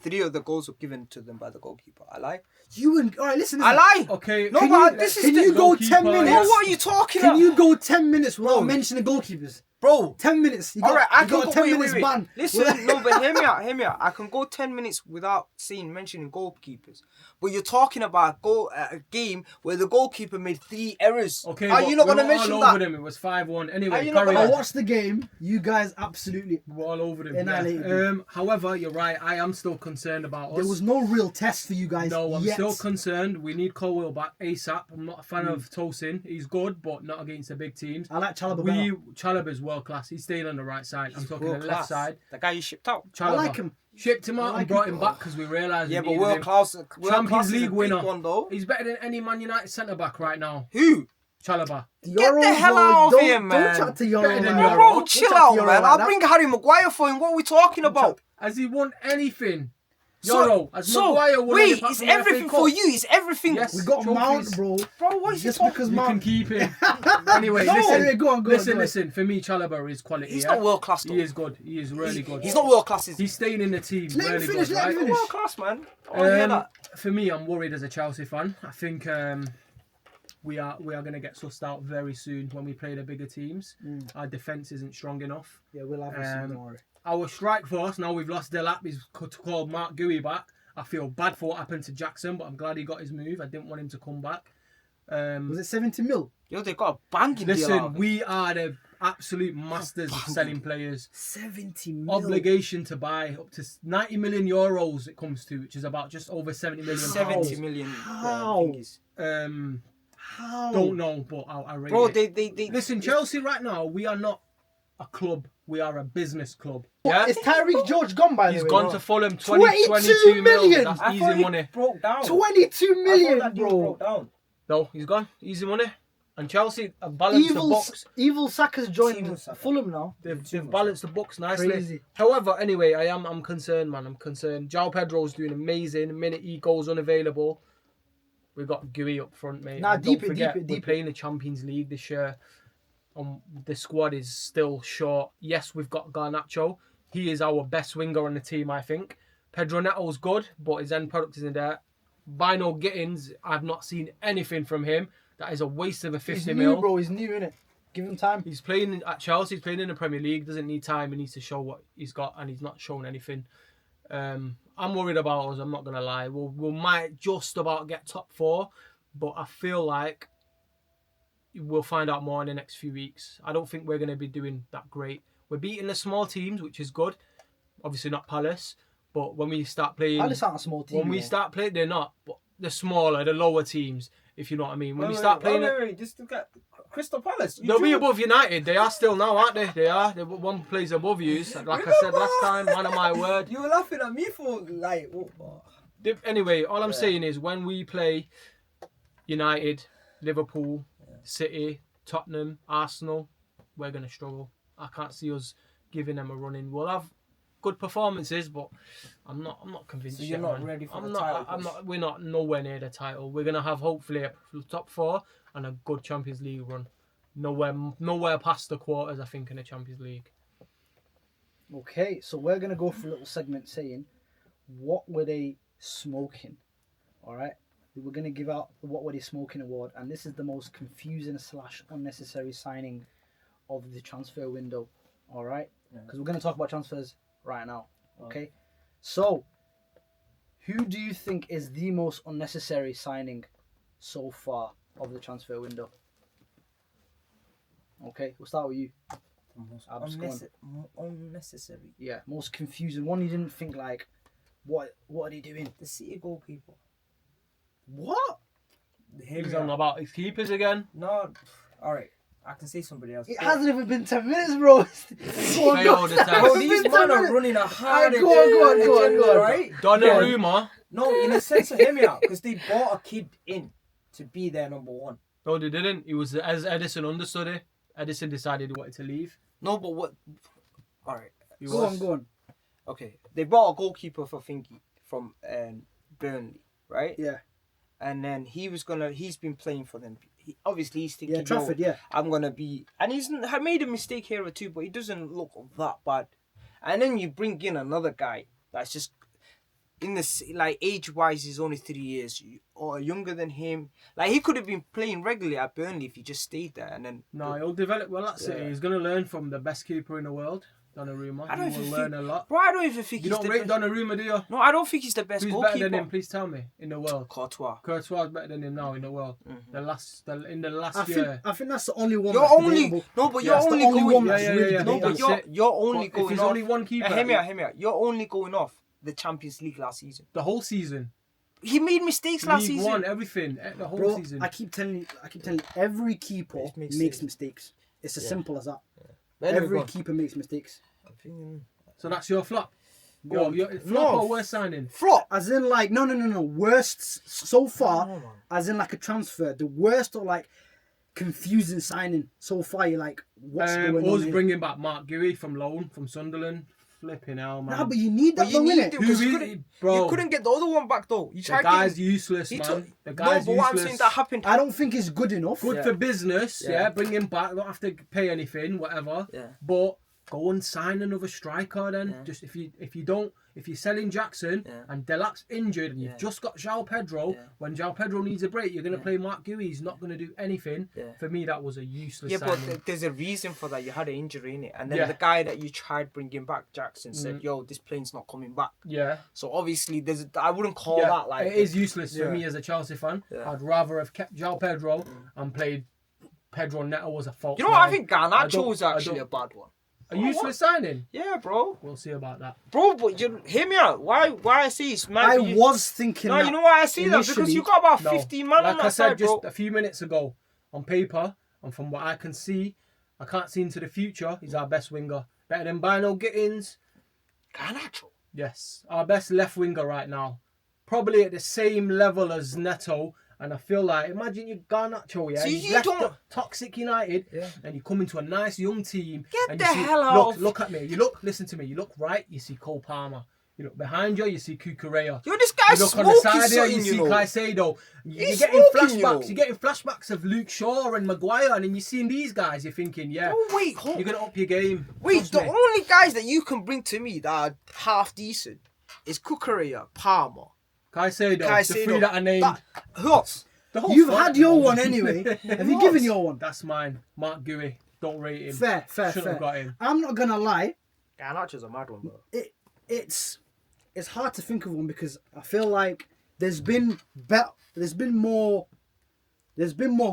3 of the goals were given to them by the goalkeeper. I lie. You and all right, listen. I lie. Okay. No, Can but you- this is can the you go goalkeeper, 10 minutes? Bro, what are you talking Can about? you go 10 minutes without Bro. mentioning goalkeepers? Bro. 10 minutes. You got, Alright, I you can got go. a 10 Wait, minutes wait, wait. ban. Listen, no, but hear me out. I can go 10 minutes without mentioning goalkeepers. But you're talking about a game where the goalkeeper made 3 errors. Okay. Are but you not we going to were mention all that? over them. It was 5-1. Are Anyway, you not carry gonna I on. watched the game. You guys absolutely. We were all over them. Annihilated Yeah. them. However, you're right. I am still concerned about us. There was no real test for you guys. No, I'm yet. still concerned. We need Colwell back ASAP. I'm not a fan of Tosin. He's good, but not against the big teams. I like Chalobah better. Chalaba's world class. He's staying on the right side. I'm talking the left side. The guy you shipped out. Chalobah. I like him. Shipped him out like and brought him. him back because we realised Yeah, we but needed world him. class. Champions League winner. One, though. He's better than any Man United centre back right now. Who? Chalobah. Get the hell out of here, man. Don't chat to Euro, Better than man. Euro. Bro, Don't chill chat to out, Euro man. like I'll that. bring Harry Maguire for him. What are we talking about? Has he won anything? So- Euro. Has So, Maguire won wait, any apart it's from the FA everything Cup? for you. It's everything. Yes. We got Trophies. Mount, bro. Bro, what is he Just talking because You Mount. can keep him. Anyway, No, listen. anyway, go on. Listen. For me, Chalobah is quality. He's yeah? not world class, though. He is good. He is really good. He's not world class, is he? He's staying in the team. Let him really finish, good, let him right? finish. World class, man. I want to hear that. For me, I'm worried as a Chelsea fan. I think we are going to get sussed out very soon when we play the bigger teams. Our defence isn't strong enough. Yeah, we'll have some more. Our strike force, now we've lost Delap, he's called Mark Gooey back. I feel bad for what happened to Jackson, but I'm glad he got his move. I didn't want him to come back. Was it 70 mil? Yo, they got a banging deal Listen, out. we are the absolute masters of selling players. 70 mil. Obligation to buy up to 90 million euros it comes to, which is about just over 70 million. 70 pounds. million. How? How? Don't know, but I rate Bro, it. they Listen, Chelsea right now, we are not a club. We are a business club. Yeah? Is Tyreek George gone by the way? He's gone to Fulham, 22 22 million! million. That's I easy thought he money. broke down. 22 I million, thought that deal bro. broke down. No, he's gone. Easy money. And Chelsea have balanced the books. Evil Saka's joined Evil Saka. Fulham now. They've balanced the books nicely. Crazy. However, anyway, I'm concerned, man. I'm concerned. João Pedro's doing amazing. The minute he goes unavailable, we've got Gooey up front, mate. Nah, And deep don't it, forget, deep it, we're deep it. playing the Champions League this year. The squad is still short. Yes, we've got Garnacho. He is our best winger on the team, I think. Pedro Neto's good, but his end product isn't there. Bino Gittins, I've not seen anything from him. That is a waste of a 50 He's mil. new, bro. He's new, innit? Give him time. He's playing at Chelsea. He's playing in the Premier League. Doesn't need time. He needs to show what he's got, and he's not showing anything. I'm worried about us. I'm not gonna lie. We might just about get top 4, but I feel like we'll find out more in the next few weeks. I don't think we're gonna be doing that great. We're beating the small teams, which is good. Obviously not Palace, but when we start playing, Palace aren't a small team. when we bro. start playing, they're not. But the smaller, the lower teams, if you know what I mean. When we Wait, start playing, wait, just look at Crystal Palace. they'll be above United. They are still now, aren't they? They are. They're one place above you. So, like I said last time, man of my word. You were laughing at me for like. What? Anyway, all I'm saying is when we play United, Liverpool, City, Tottenham, Arsenal, we're gonna struggle. I can't see us giving them a run in. We'll have good performances, but I'm not convinced. So you're yet, not man. ready for I'm the not. title I'm push? not. We're not nowhere near the title. We're gonna have hopefully a top 4 and a good Champions League run. Nowhere past the quarters, I think, in the Champions League. Okay, so we're gonna go for a little segment saying, what were they smoking? All right, we're gonna give out the What Were They Smoking award, and this is the most confusing / unnecessary signing of the transfer window. All right, because we're gonna talk about transfers right now. Okay, so who do you think is the most unnecessary signing so far of the transfer window? Okay, we'll start with you. Abs, go on. Unnecessary. Yeah, most confusing one. You didn't think like, what are they doing? The City goalkeeper. What? He's on about his keepers again. No, all right. I can say somebody else. It hasn't even been 10 minutes, bro. Go on, Failed the test. Bro, It's these been men 10 are minutes. running a hard Go on, right? Donnarumma. No, in a sense of hear me out, because they brought a kid in to be their number 1. No, they didn't. It was as Edison understudy. Edison decided he wanted to leave. No, but what? All right. He Go was. on. Okay. They brought a goalkeeper for Finky from Burnley, right? Yeah. And then he's been playing for them. Obviously, he's thinking, Yeah, Trafford, "Yo, yeah. I'm gonna be," and he's made a mistake here or two, but he doesn't look that bad. And then you bring in another guy that's just in this, like, age-wise, he's only 3 years or younger than him. Like, he could have been playing regularly at Burnley if he just stayed there. And then No, he'll develop well at City. Yeah. He's going to learn from the best keeper in the world, Donnarumma. I don't He will even learn think, a lot. bro. I don't even think You he's don't the rate best. Donnarumma, do you? No, I don't think he's the best Who's goalkeeper. better than him? Please tell me. In the world, Courtois. Courtois is better than him now in the world. Mm-hmm. In the last I year. think that's the only one. You're that's only debatable. no, but Yeah, you're that's the only only going. one that's really yeah. No, but debatable. you're only But going if there's off. only one keeper, Hear me out. You're only going off the Champions League last season. the whole season, He made mistakes last League season. One, everything, the whole Bro, season. I keep telling you, every keeper Makes makes mistakes. mistakes. It's as simple as that. But anyway, Every go on. keeper makes mistakes. So that's your flop. Go on. Flop No. or worst signing? Flop, as in like no. Worst so far, No, man. as in like a transfer. The worst or like confusing signing so far. You're like, what's going on? Us here? bringing back Mark Gooey from loan from Sunderland. Flipping hell, man. Nah, but you need that But you though, need innit? to, Who 'cause you is couldn't- he, bro? You couldn't get the other one back though. You The tried guy's getting. useless, He man. took- The No, guy's but what I'm useless. saying that happened. I don't think it's good enough. Good Yeah. for business, Yeah. yeah. Bring him back. Don't have to pay anything, whatever. Yeah. But go and sign another striker then. Yeah. Just if you're selling Jackson Yeah. and Delap's injured and you've Yeah. just got João Pedro, Yeah. when João Pedro needs a break, you're going to Yeah. play Mark Guehi. He's not going to do anything. Yeah. For me, that was a useless Yeah, but signing. there's a reason for that. You had an injury in it, and then Yeah. the guy that you tried bringing back, Jackson, said, "Yo, this plane's not coming back." Yeah. So obviously, I wouldn't call Yeah, that like it is useless Yeah. for me as a Chelsea fan. Yeah. I'd rather have kept João Pedro and played Pedro Neto as a false You know what? I nine. think I Garnacho don't- was I actually don't- a bad one. A useless signing. Yeah, bro. We'll see about that. Bro, but you hear me out. Why I see it's I man. was thinking. No, that you know why I see that? Because initially- you got about No. 15 man on Like that I said side, just bro. a few minutes ago, on paper and from what I can see, I can't see into the future. He's our best winger, better than Bino Gittins. Garnacho. Yes, our best left winger right now, probably at the same level as Neto. And I feel like, imagine you Garnacho, yeah, So he's you left don't- the toxic United, Yeah. and you come into a nice young team. Get and the you see, hell look, out. Look at me. You look, listen to me. You look right, you see Cole Palmer. You look behind you see Cucurella. Yo, this guy's You look on smoking the side here, something, you see you know. Caicedo. You're He's getting smoking, you know. flashbacks. You're getting flashbacks of Luke Shaw and Maguire, and then you're seeing these guys. You're thinking, yeah, Oh, wait, hold you're gonna up your game. Wait, Trust the me. only guys that you can bring to me that are half decent is Cucurella, Palmer, Caicedo, the Caicedo. three that I named. Who else? The whole You've front, had your man. one anyway. Have you What? given your one? That's mine. Mark Guehi. Don't rate him. Fair. Shouldn't have got him. I'm not gonna lie. Garnacho's a mad one, bro. It's hard to think of one because I feel like there's been more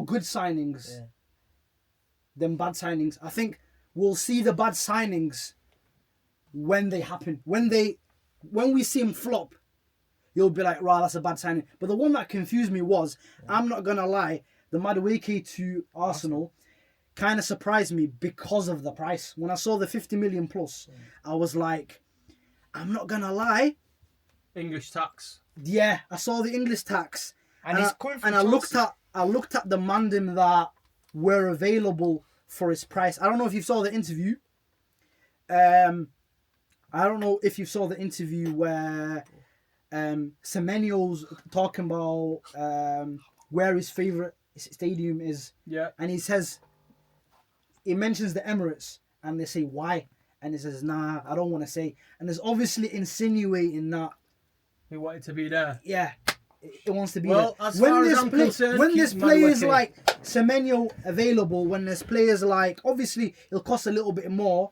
good signings than bad signings. I think we'll see the bad signings when they happen. When we see them flop, you'll be like, "Right, that's a bad signing." But the one that confused me was, I'm not gonna lie, the Madueke to Arsenal kind of surprised me because of the price. When I saw the 50 million plus, I was like, I'm not gonna lie. English tax. Yeah, I saw the English tax, And he's coming from I looked Chelsea. at the mandem that were available for his price. I don't know if you saw the interview. I don't know if you saw the interview where Semenyo's talking about where his favorite stadium is, Yeah. and he mentions the Emirates, and they say why, and he says, "Nah, I don't want to say," and it's obviously insinuating that. He wanted to be there. Yeah, it wants to be Well, there. as far as I'm concerned, when keep there's players Madueke. like Semenyo available, when there's players like, obviously it'll cost a little bit more,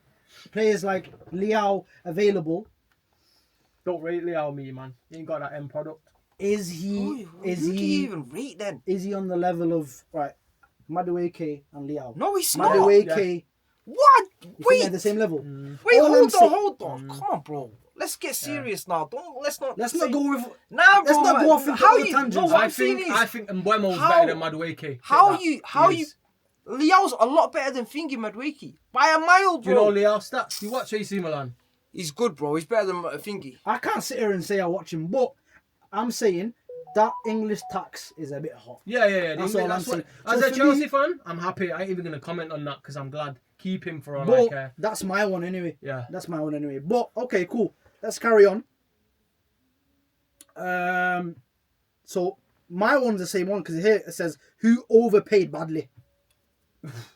players like Liao available, Don't rate Liao me, man. He ain't got that end product. is he Who do you even rate then? is he on the level of right Madueke and Liao? No, he's not. Madueke, What? you think they're Wait, at the same level? wait, All I'm hold saying- on. Come on, bro. Let's get serious now. Let's not Let's not go with. Nah, bro. let's not go off into how other you? tangents. No, what I I'm saying think is, I think Mbuemo's how- better than Madueke. how Get you? that. How He you? is. Liao's a lot better than Fingy Madueke by a mile, bro. Do you know Liao's stats? You watch AC Milan. He's good, bro. He's better than Fingy. I can't sit here and say I watch him, but I'm saying that English tax is a bit hot. Yeah. That's all I'm saying. As So a for Chelsea me- fan, I'm happy. I ain't even gonna comment on that because I'm glad. Keep him for all I But care. that's my one anyway. Yeah. That's my one anyway. But okay, cool. Let's carry on. So my one's the same one because here it says who overpaid badly.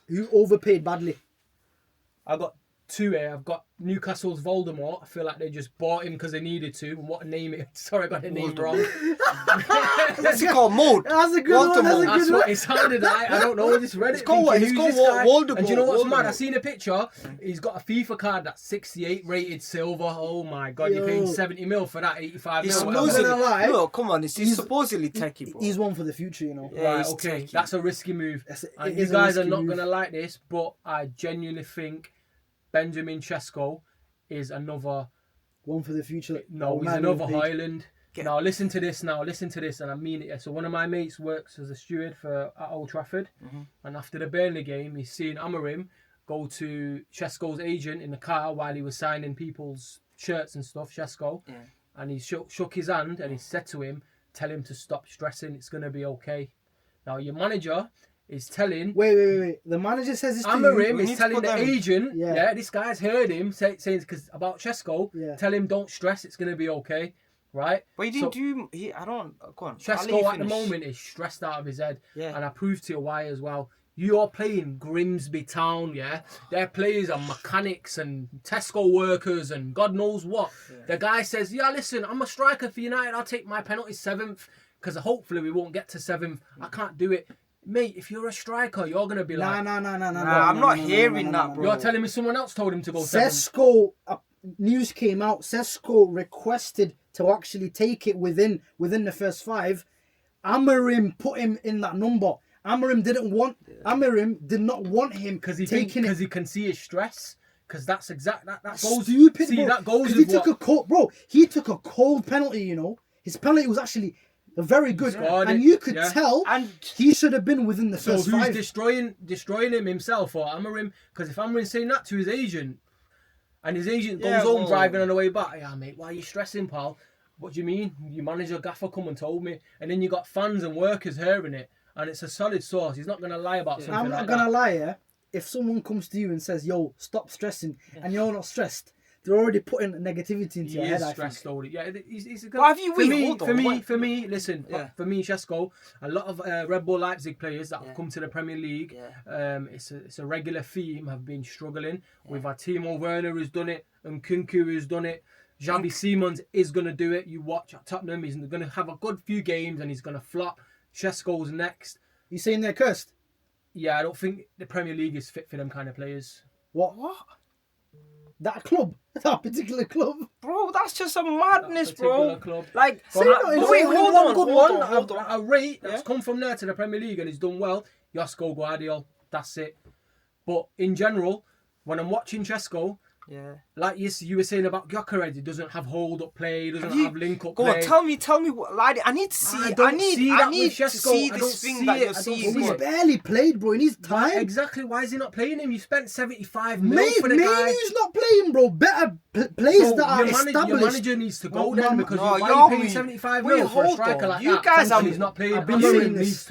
Who overpaid badly? I got two here. I've got Newcastle's Voldemort. I feel like they just bought him because they needed to. And what a name it. Sorry, I got the name wrong. What's it called? Mode. That's a good one. That's a That's good what one. it sounded like. I don't know. I just read it. called what? thinking, It's who's called this guy? Voldemort. And do you know what's mad? I Voldemort. seen a picture. He's got a FIFA card that's 68 rated silver. Oh my god, you're paying Yo. 70 mil for that, 85 He's mil. not whatever. gonna lie. No, come on. He's He's- supposedly techie, bro. He's one for the future, you know. Yeah, Right, he's okay, techie. that's a risky move. It And is you a guys are risky not move. going to like this, but I genuinely think Benjamin Chesko is another. One for the future. No, he's man another overpaid. Highland. Now listen to this, and I mean it. So one of my mates works as a steward at Old Trafford, and after the Burnley game, he's seen Amorim go to Chesko's agent in the car while he was signing people's shirts and stuff. Chesko, and he shook his hand and he said to him, "Tell him to stop stressing. It's gonna be okay." Now your manager is telling. Wait. The manager says this to Amorim We need is to telling put the them in. agent, Yeah. yeah, this guy's heard him saying because about Chesko, Yeah. tell him don't stress, it's gonna be okay, right? But he So- didn't do. I don't. Go on. I'll let Chesko you at the finish. moment is stressed out of his head, Yeah. and I proved to you why as well. You're playing Grimsby Town, yeah? Their players are mechanics and Tesco workers and God knows what. Yeah. The guy says, yeah, listen, I'm a striker for United. I'll take my penalty 7th because hopefully we won't get to 7th. I can't do it. Mate, if you're a striker, you're going to be like... No. I'm not hearing that, bro. You're telling me someone else told him to go 7th? Sesko, news came out, Sesko requested to actually take it within the first 5. Amorim put him in that number. Amorim did not want him because he can see his stress. Because that's that goes stupid. See, bro. that goes. He took a cold penalty. You know, his penalty was actually very good, and you could tell. And he should have been within the first 5. So who's destroying him himself or Amorim? Because if Amorim's saying that to his agent, and his agent goes home driving on the way back, yeah, mate, why are you stressing, pal? What do you mean? Your manager gaffer come and told me, and then you got fans and workers hearing it. And it's a solid source. He's not going to lie about something I'm like not going to lie, yeah? If someone comes to you and says, yo, stop stressing, and you're not stressed, they're already putting negativity into your head, I think. Stressed already. Yeah, he's a good... But have you... For me, listen, for me, Šeško, a lot of Red Bull Leipzig players that have come to the Premier League, it's a regular theme, have been struggling. We've had Timo Werner who's done it, and Kunku who's done it. Xavi Simons is going to do it. You watch at Tottenham, he's going to have a good few games and he's going to flop. Šeško's next. You saying they're cursed? Yeah, I don't think the Premier League is fit for them kind of players. What? That club? That particular club? Bro, that's just a madness, bro. Club. Like, hold on. A rate that's come from there to the Premier League and he's done well. Josko Guardiola, that's it. But in general, when I'm watching Šeško, like you were saying about Gyökeres, he doesn't have hold up play, he doesn't have link up play. Go on, tell me what. Like, I need to see. I need to see this thing that you're seeing. He's barely played, bro. He needs time. Exactly. Why is he not playing him? You spent 75 mil for the guy. Maybe he's not playing, bro. Better players that are established. Your manager needs to go then because why are you paying 75 mil for a striker like that? He's not playing.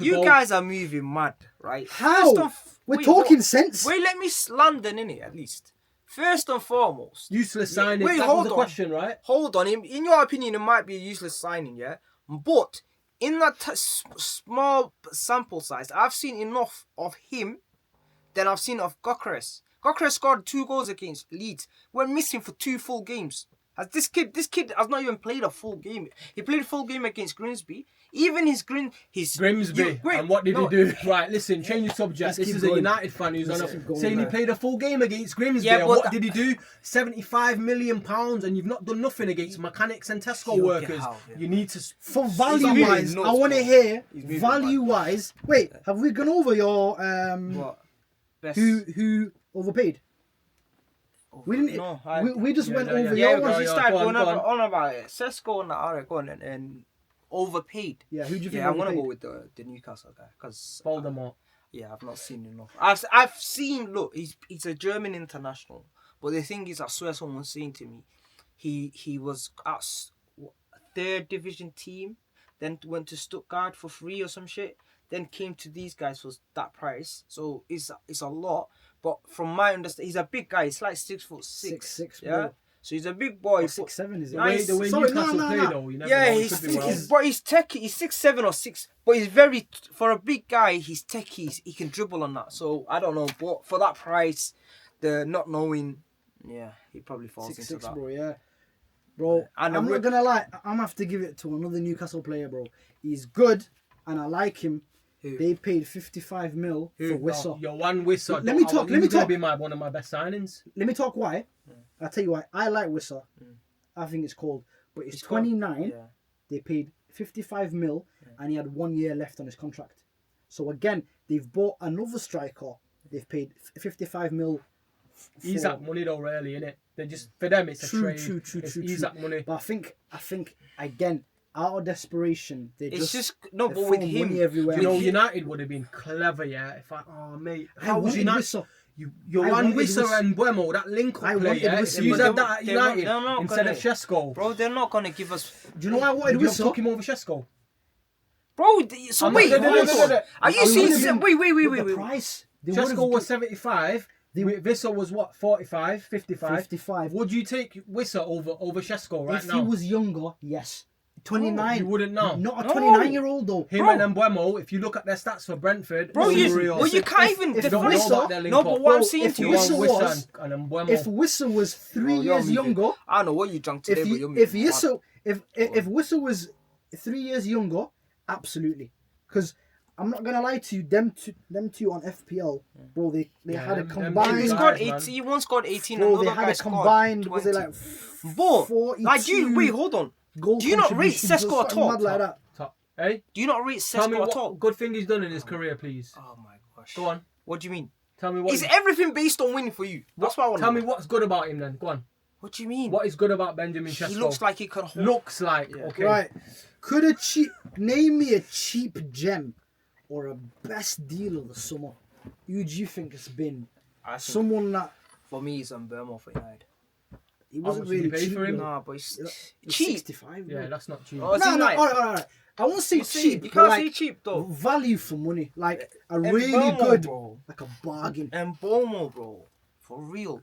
You guys are moving mad, right? How? We're talking sense. Wait, let me land in it at least. First and foremost, useless signing. Wait, hold on. Question, right? Hold on. In your opinion, it might be a useless signing, yeah. But in that small sample size, I've seen enough of him than I've seen of Gyökeres. Gyökeres scored 2 goals against Leeds. We're missing for 2 full games. This kid has not even played a full game. He played a full game against Grimsby. Even his Grimsby. And what did he do? Right, listen, change the subject. This is a United fan who's saying he played a full game against Grimsby. Yeah, and what did he do? £75 million, and you've not done nothing against mechanics and Tesco workers. You need to... For value-wise, I want to hear, value-wise... Wait, have we gone over your... What? Who overpaid? We didn't. No, we just went over. You started going on about it. Šeško and Arek and overpaid. Yeah, who do you think? Yeah, I'm gonna go with the Newcastle guy because Voldemort. Yeah, I've not seen enough. I've seen. Look, he's a German international, but the thing is, I swear someone was saying to me, he was at a 3rd division team, then went to Stuttgart for free or some shit, then came to these guys for that price. So it's a lot. But from my understanding, he's a big guy. He's like 6'6". 6'6", yeah. bro. So he's a big boy. 6'7" is it? The way Newcastle play though, you never know. But he's techie. He's 6'7" or 6. But he's very for a big guy. He's techie. He can dribble on that. So I don't know. But for that price, the not knowing, he probably falls 6'6", into that. Bro, yeah. Bro, I'm not gonna lie. I'm gonna have to give it to another Newcastle player, bro. He's good, and I like him. Who? They paid 55 mil for Wissa. Your one Wissa. Let me talk. Let me talk. Be one of my best signings. Let me talk why. I'll tell you why. I like Wissa. I think it's cold. But he's 29. Yeah. They paid 55 mil and he had 1 year left on his contract. So again, they've bought another striker. They've paid 55 mil. He's that money though, really, innit? They're just, for them, it's a trade. True. He's that money. But I think again, out of desperation, they but with him, everywhere. You know, United would have been clever, yeah. Mate, how was United? Your one Wissa and Buemo, that link-up play, yeah? If you had that at United instead of Šeško. Bro, they're not going to give us... Do you know why I wanted Wissa? Took him over Šeško. Bro, so wait, are you seeing... Wait. The price. Šeško was 75. Wissa was what, 45, 55? 55. Would you take Wissa over Šeško right now? If he was younger, yes. 29. You wouldn't know. Not a 29-year-old though. Him and Mbeumo, if you look at their stats for Brentford, Bro, unreal. you can't even if define Whistle- it. No, but what I'm saying if to you Whistle is, was- and Mbeumo. If Whistle was 3 you're years moving. younger, I don't know what you drank today, but you're if moving Whistle if Whistle was 3 years younger, absolutely. Because I'm not gonna lie to you, them two on FPL, bro, they had a them combined. He guys, scored man. 18. He once scored 18. Bro, they Another had guy a scored combined. 20. Was it like But 42 like, wait, hold on. goal Do you not rate contributions or Sesko at something all? mad like that? Hey, Do you not rate tell me Sesko what at all? good thing he's done in his career, please. Oh my gosh. Go on. What do you mean? Tell me what. Is everything based on winning for you? That's what I want. Tell me what's good about him then. Go on. What do you mean? What is good about Benjamin Sesko? He looks like he can hold. Looks like. Yeah. Okay. Right. Name me a cheap gem or a best deal of the summer. Who do you think has been I think someone that for me, it's Mbeumo for United. he How wasn't much did he really pay cheap? for him? though. Nah, but it's He's cheap. 65. Yeah, bro. that's not cheap. Oh, is No, he no, like- all right. I won't say What's he? cheap. You but can't like say cheap though. value for money, like a really Mbeumo, good, bro. like a bargain. Mbeumo, bro. For real.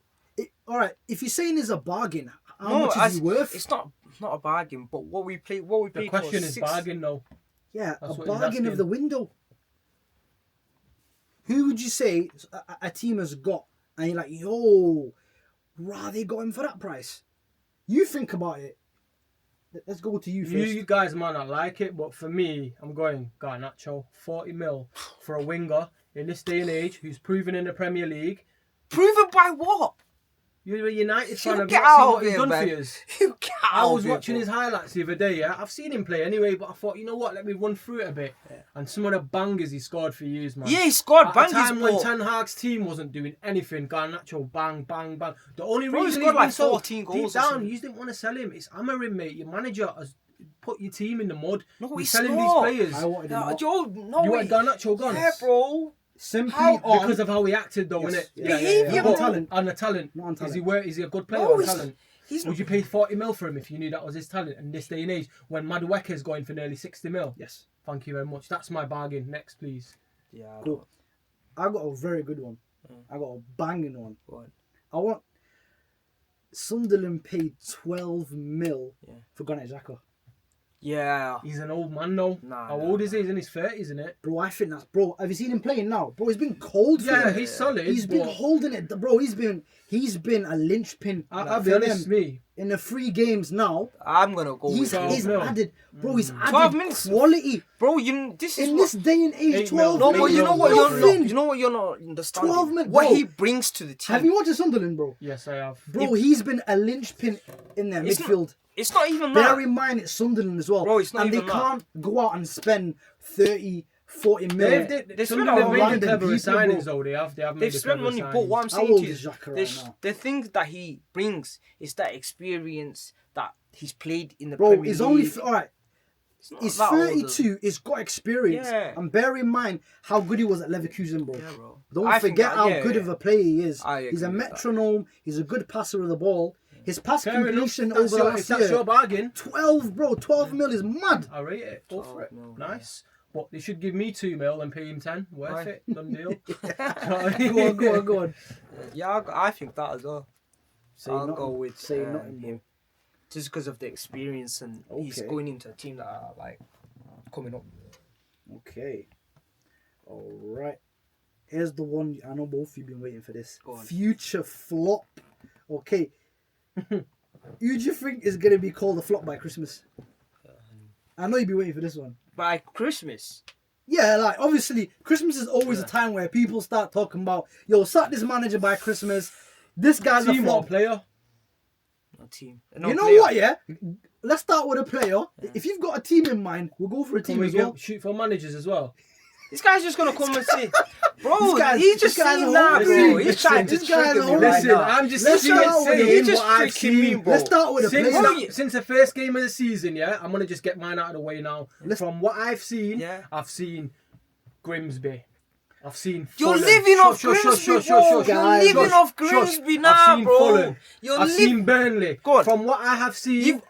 All right, if you're saying it's a bargain, how No, much is he worth? It's not a bargain, but what we The paid question for is 6. bargain though. Yeah, That's a what he's bargain of asking. the window. Who would you say a team has got, and you're like, yo, rah, they got him for that price? You think about it. Let's go to you first. You guys might not like it, but for me, I'm going Garnacho, 40 mil for a winger in this day and age who's proven in the Premier League. Proven by what? You're a United fan. You Have get not seen out what of he's here, done man. for us. You get I out was of here, watching bro. his highlights the other day, yeah. I've seen him play anyway, but I thought, you know what, let me run through it a bit. And some of the bangers he scored for years, man. Yeah, he scored At a bangers, time when bro. Ten Hag's team wasn't doing anything, Garnacho, bang, bang, bang. The only Bro, he reason scored he's been like so 14 goals or deep down, something. you didn't want to sell him. It's hammering, mate. Your manager has put your team in the mud. No, You're he's selling not. these players. I wanted him out. Joe, no You way. want Garnacho gone? Yeah, bro. Simply How? on Because of how he acted, though, Yes. innit? Yeah, Behaviour, Not on bro. talent. And the talent. Not on talent. Is he a good player No, or he's- talent? He's Would you pay 40 mil for him if you knew that was his talent in this day and age when Madueka's going for nearly 60 mil? Yes. Thank you very much. That's my bargain. Next, please. Yeah, I Cool. I got a very good one. I got a banging one. Go on. I want Sunderland paid 12 mil Yeah. for Granit Xhaka. Yeah. He's an old man now. Nah, How nah, old is he? He's in his 30s, isn't it? Bro, I think that's have you seen him playing now? Bro, he's been cold for Yeah, them. he's solid. He's been but holding it, bro. He's been a linchpin. I'll be for honest, them. me. In the 3 games now, I'm gonna go he's with you. 12 mil. added, bro. He's 12 added minutes. quality Bro, this is in what, this day and age. 8 12 mil. no, but you know what nothing. you know what you're not understanding. 12 minutes, what bro. he brings to the team. Have you watched Sunderland, bro? Yes, I have. Bro, he's been a linchpin in their It's not- midfield. It's not even that. Bear in mind, it's Sunderland as well. Bro, it's not and even they that. can't go out and spend 30, 40 They've million. They spent Sunderland a made random the clever people, signings, bro. though. They have made They've the spent clever money, signings. but what I'm How saying old to you is Xhaka is right now? the things that he brings is that experience that he's played in the Bro, Premier he's League. only alright. It's not He's that old, 32. He's got experience. Yeah. And bear in mind how good he was at Leverkusen, bro. Yeah, bro. Don't I think forget that- how yeah, good yeah. of a player he is. I He's a agree with that. metronome. He's a good passer of the ball. His pass Fair enough. completion That's over the your- last if that's year. your bargain. 12, bro. 12 mil is mad. I rate it. Go for 12 it. mil, Nice. But they should give me 2 mil and pay him 10. Worth Right. it. Done deal. Go on. Yeah, I think that as well. Say I'll nothing. go with Say nothing, bro. him. Just because of the experience and he's Okay. going into a team that are like coming up. Okay. All right. Here's the one. I know both of you been waiting for this. Go on. Future flop. Okay. Who do you think is gonna be called a flop by Christmas? I know you've been waiting for this one. By Christmas, Yeah, like obviously Christmas is always a time where people start talking about, yo, sack this manager by Christmas. This guy's a Team flop. or player? no team. You know what? Yeah. Let's start with a player. If you've got a team in mind, we'll go for a Can team we as well. shoot for managers as well? This guy's just gonna come and say, bro, this he's just guy's saying a that, hungry. bro. He's Listen, trying to this guy's trigger a me hungry. right Listen, now. I'm just Let's saying, start with He's just what I've tricking me, seen. bro. Let's start with a Since, player. since the first game of the season, yeah, I'm gonna just get mine out of the way now. Let's- From what I've seen, Yeah. I've seen Grimsby. I've seen. You're Fulham. living off Shush, shush, Grimsby, shush, bro. shush, You're guys. living shush, off shush. Grimsby I've now, seen bro. Fulham. You're I've living. seen Burnley. Go on. From what I have seen, You've-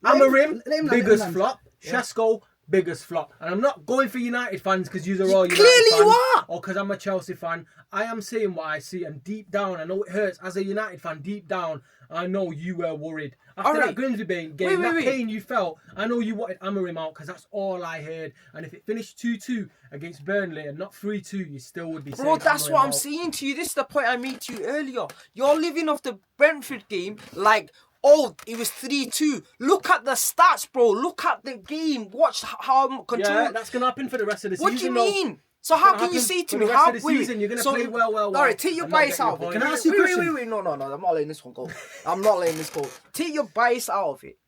Let him Amarim, land, biggest land. flop. Shesko, biggest flop. And I'm not going for United fans because you're all United Clearly fans, you are. or because I'm a Chelsea fan. I am saying what I see, and deep down, I know it hurts. As a United fan, deep down, I know you were worried. After All right. that Grimsby game, that pain you felt, I know you wanted Amorim out because that's all I heard. And if it finished 2-2 against Burnley and not 3-2, you still would be saying Bro, that's Amorim what I'm out. saying to you. This is the point I made to you earlier. You're living off the Brentford game like, oh, it was 3-2. Look at the stats, bro. Look at the game. Watch how control. Yeah, that's going to happen for the rest of the season. What do you though. mean? So how can you say to me how? For the rest of the season, you're going to play well. All right, take your and not bias get your out of it. point. Can I ask you a question? Wait. No. I'm not letting this one go. I'm not letting this go. Take your bias out of it.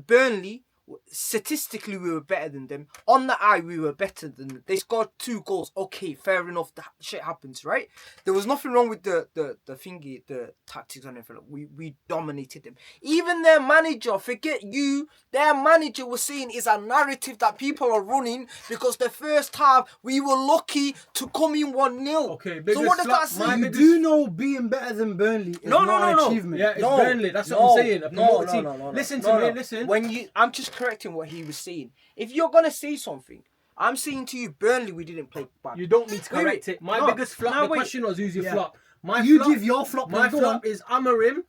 Burnley, statistically, we were better than them. On the eye, we were better than them. They scored 2 goals. Okay, fair enough. That shit happens, right? There was nothing wrong with the thingy, the tactics and everything. We dominated them. Even their manager, forget you, their manager was saying it's a narrative that people are running because the first half we were lucky to come in 1-0. Okay, so what does that slap, say? You do know being better than Burnley is not an achievement. Yeah, it's Burnley. That's what I'm saying. A promoted team. Listen to me. Listen. I'm just correcting what he was saying. If you're gonna say something, I'm saying to you, Burnley, we didn't play bad. You don't need to correct Wait, it. My no, biggest flop. no, The wait. question was, who's your Yeah. flop? Give your flop. My then, go flop on. is Amorim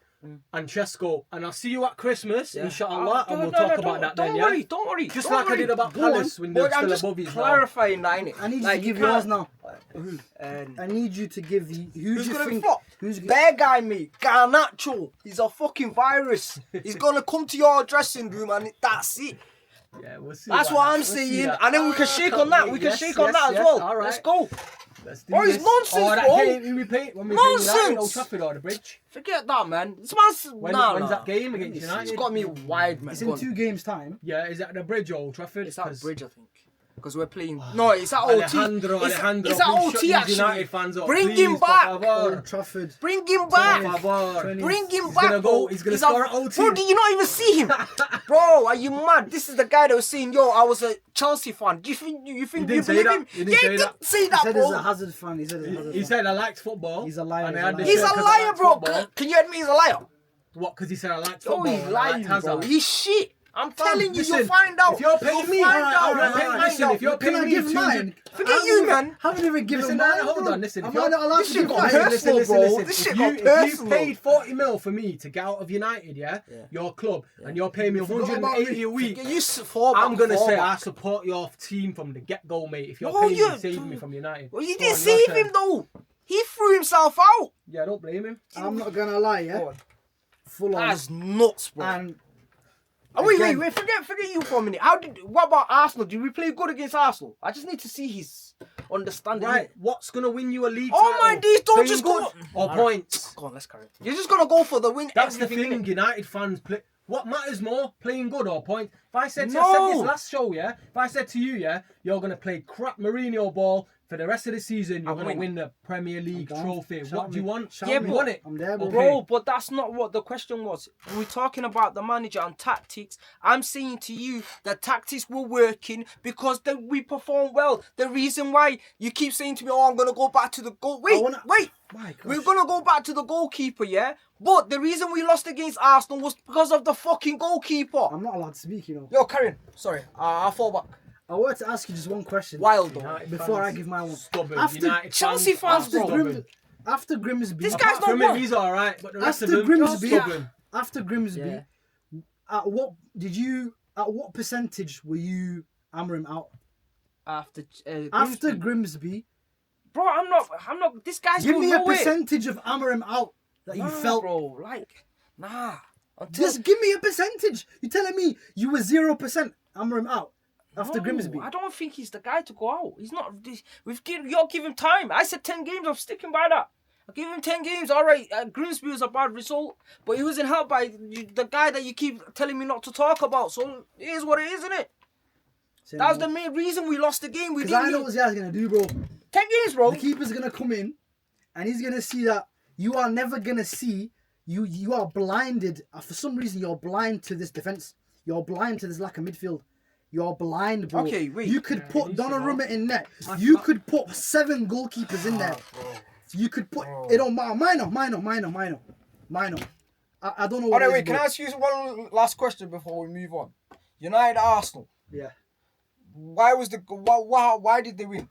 and Chesko, and I'll see you at Christmas, inshallah, and we'll talk about that then. Yeah. Don't worry. Just don't like worry. I did about Go on. Palace when they're But I'm still just above you. clarifying that, innit? I need you Like, to give you can't- yours now. And I need you to give the who's do you gonna think flop? who's Bear guy, mate. Garnacho. He's a fucking virus. He's gonna come to your dressing room and that's it. Yeah, we'll see. That's about what that. I'm We'll see saying. that. And then we can shake on that. We can shake on that as yes, well. all right. Let's go. Let's do Bro, it's this. nonsense, Oh, that bro. game when we play United, Nonsense. Old Trafford or the Bridge. Forget that, man. This man's When's that game against United? It's got me wide, man. It's Go in on. 2 games time. Yeah, is that the Bridge or Old Trafford? It's at 'Cause Bridge, I think. Because we're playing. No, it's at OT. Alejandro, it's please at shut OT these actually. United fans up. Bring please, him back. por favor. Old Trafford. Bring him Por back. favor. Bring him He's back. gonna go. bro. He's gonna He's score a- at OT. Bro, did you not even see him? Bro, are you mad? This is the guy that was saying, yo, I was a Chelsea fan. Do you think He you didn't say believe that. him? He didn't Yeah, say he that. did say He that, said he's a bro. Hazard fan. He said he's a Hazard He fan. said I liked football. He's a liar, and I he's a had the liar. He's a shirt 'cause I liar, liked bro. football. Can you admit he's a liar? What? Because he said I liked Oh, football. he's and I liked lying, bro. Hazard. He's shit. I'm telling you, listen, you'll find out. if you're paying me- You'll find Alright, out. alright, You'll alright, find listen, out. if you're Can paying I me give 200 mine? Forget you, man. Haven't even given Listen, mine. hold bro. on, listen. Am If I not allowed this to shit give got mine? personal, bro. This shit got If personal. you paid 40 mil for me to get out of United, your club, and you're paying me forgot about 180 a week, I'm going to say I support your team from the get-go, mate. If you're No, paying me you- to save me from United. Well, you Go didn't on, your save turn. him, though. He threw himself out. Yeah, don't blame him. I'm not gonna lie, yeah. Go on. Full on. That's nuts, bro. And Oh, wait, again- forget you for a minute. What about Arsenal? Did we play good against Arsenal? I just need to see his understanding. Right, what's going to win you a league Oh title? my days, don't Playing just good go. or points. Go on, let's carry on. You're just gonna go for the win. That's the everything, thing. innit? United fans play. What matters more, playing good or points? If I said, I said No. this last show, yeah. If I said to you, yeah, you're gonna play crap Mourinho ball for the rest of the season, you're I'm gonna winning. win the Premier League down. trophy. Shout What do you me. want? Shout Yeah, You me. want it? I'm there, bro. Okay. Bro, but that's not what the question was. We're talking about the manager and tactics. I'm saying to you that tactics were working because we performed well. The reason why you keep saying to me, "Oh, I'm gonna go back to the goal." Wait, wait. My gosh. We're gonna go back to the goalkeeper, yeah. But the reason we lost against Arsenal was because of the fucking goalkeeper. I'm not allowed to speak, you know. Yo, Karen. Sorry, I'll fall back. I wanted to ask you just one question. Wild though. United Before I fans give my one. Stubborn. After United Chelsea fans, After, bro. stubborn. after Grimsby. This guy's Apart not from him, what? he's all right, but the rest After of them, Grimsby. stubborn. After Grimsby. Yeah. At what percentage were you Amorim out? After After Grimsby. Grimsby. Bro, I'm not. This guy's Give going me a nowhere. percentage of Amorim out that you felt. bro. Like, nah. Until Just give me a percentage. You're telling me you were 0% Amorim out after No, Grimsby. I don't think he's the guy to go out. He's not. You'll give him time. I said 10 games. I'm sticking by that. I give him 10 games. All right. Grimsby was a bad result, but he wasn't helped by the guy that you keep telling me not to talk about. So it is what it is, isn't it? That was the main reason we lost the game. We Because I didn't. know what this guy's gonna do, bro. 10 games, bro. The keeper's gonna come in, and he's gonna see that you are never gonna see. You are blinded. For some reason, you're blind to this defense. You're blind to this lack of midfield. You're blind, bro. Okay, wait. You could put he needs to Donnarumma in there. I You thought- could put 7 goalkeepers in there. You could put it don't matter. Minor. I don't know. All What right, it wait. is, Can I bro. ask you one last question before we move on? United Arsenal. Yeah. Why did they win?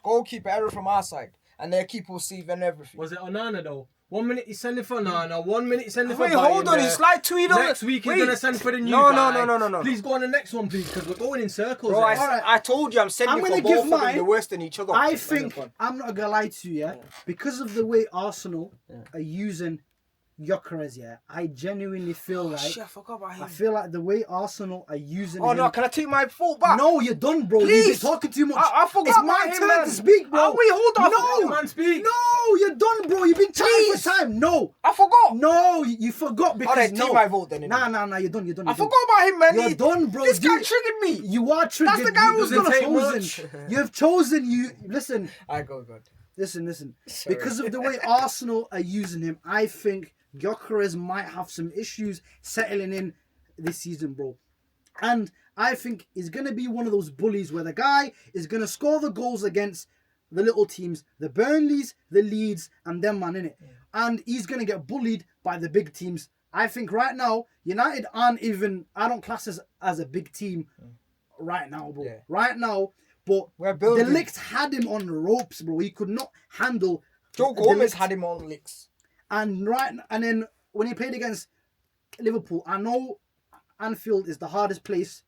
Goalkeeper error from our side, and their keeper was saving everything. Was it Onana though? 1 minute he's sending for Onana, 1 minute he's sending for Wait, hold on. It's like tweet on Next week he's wait. gonna send for the new No. guy. Please go on the next one, please, because we're going in circles. Bro, here. I told you I'm sending I'm for gonna both give of them. mine. They're worse than each other. I think I'm not gonna lie to you, yeah. Because of the way Arsenal are using Gyökeres, yeah, I genuinely feel like Shit, I forgot about him. I feel like the way Arsenal are using Oh him. no, can I take my fault back? No, you're done, bro. You've been Please. talking too much. I forgot It's about my him, turn man. to speak, bro. Oh, wait, hold on. No, Man, speak. No, you're done, bro. You've been trying Please. for time. No, I forgot. no, you forgot because Alright, no. take my vote then. Nah, you're done. You're done. I you're done. forgot about him, man. You're done, bro. This guy Dude, triggered me. You are triggered. That's the guy who's You've gonna take chosen. You've chosen. You listen. I go good. Listen. Because of the way Arsenal are using him, I think Gyökeres might have some issues settling in this season, bro. And I think he's going to be one of those bullies where the guy is going to score the goals against the little teams, the Burnleys, the Leeds, and them, man, innit? And he's going to get bullied by the big teams. I think right now, United aren't even, I don't class us as a big team right now, bro. Yeah. Right now. But We're building. the Licks had him on the ropes, bro. He could not handle Joe the Gomez Licks. had him on licks. And then when he played against Liverpool, I know Anfield is the hardest place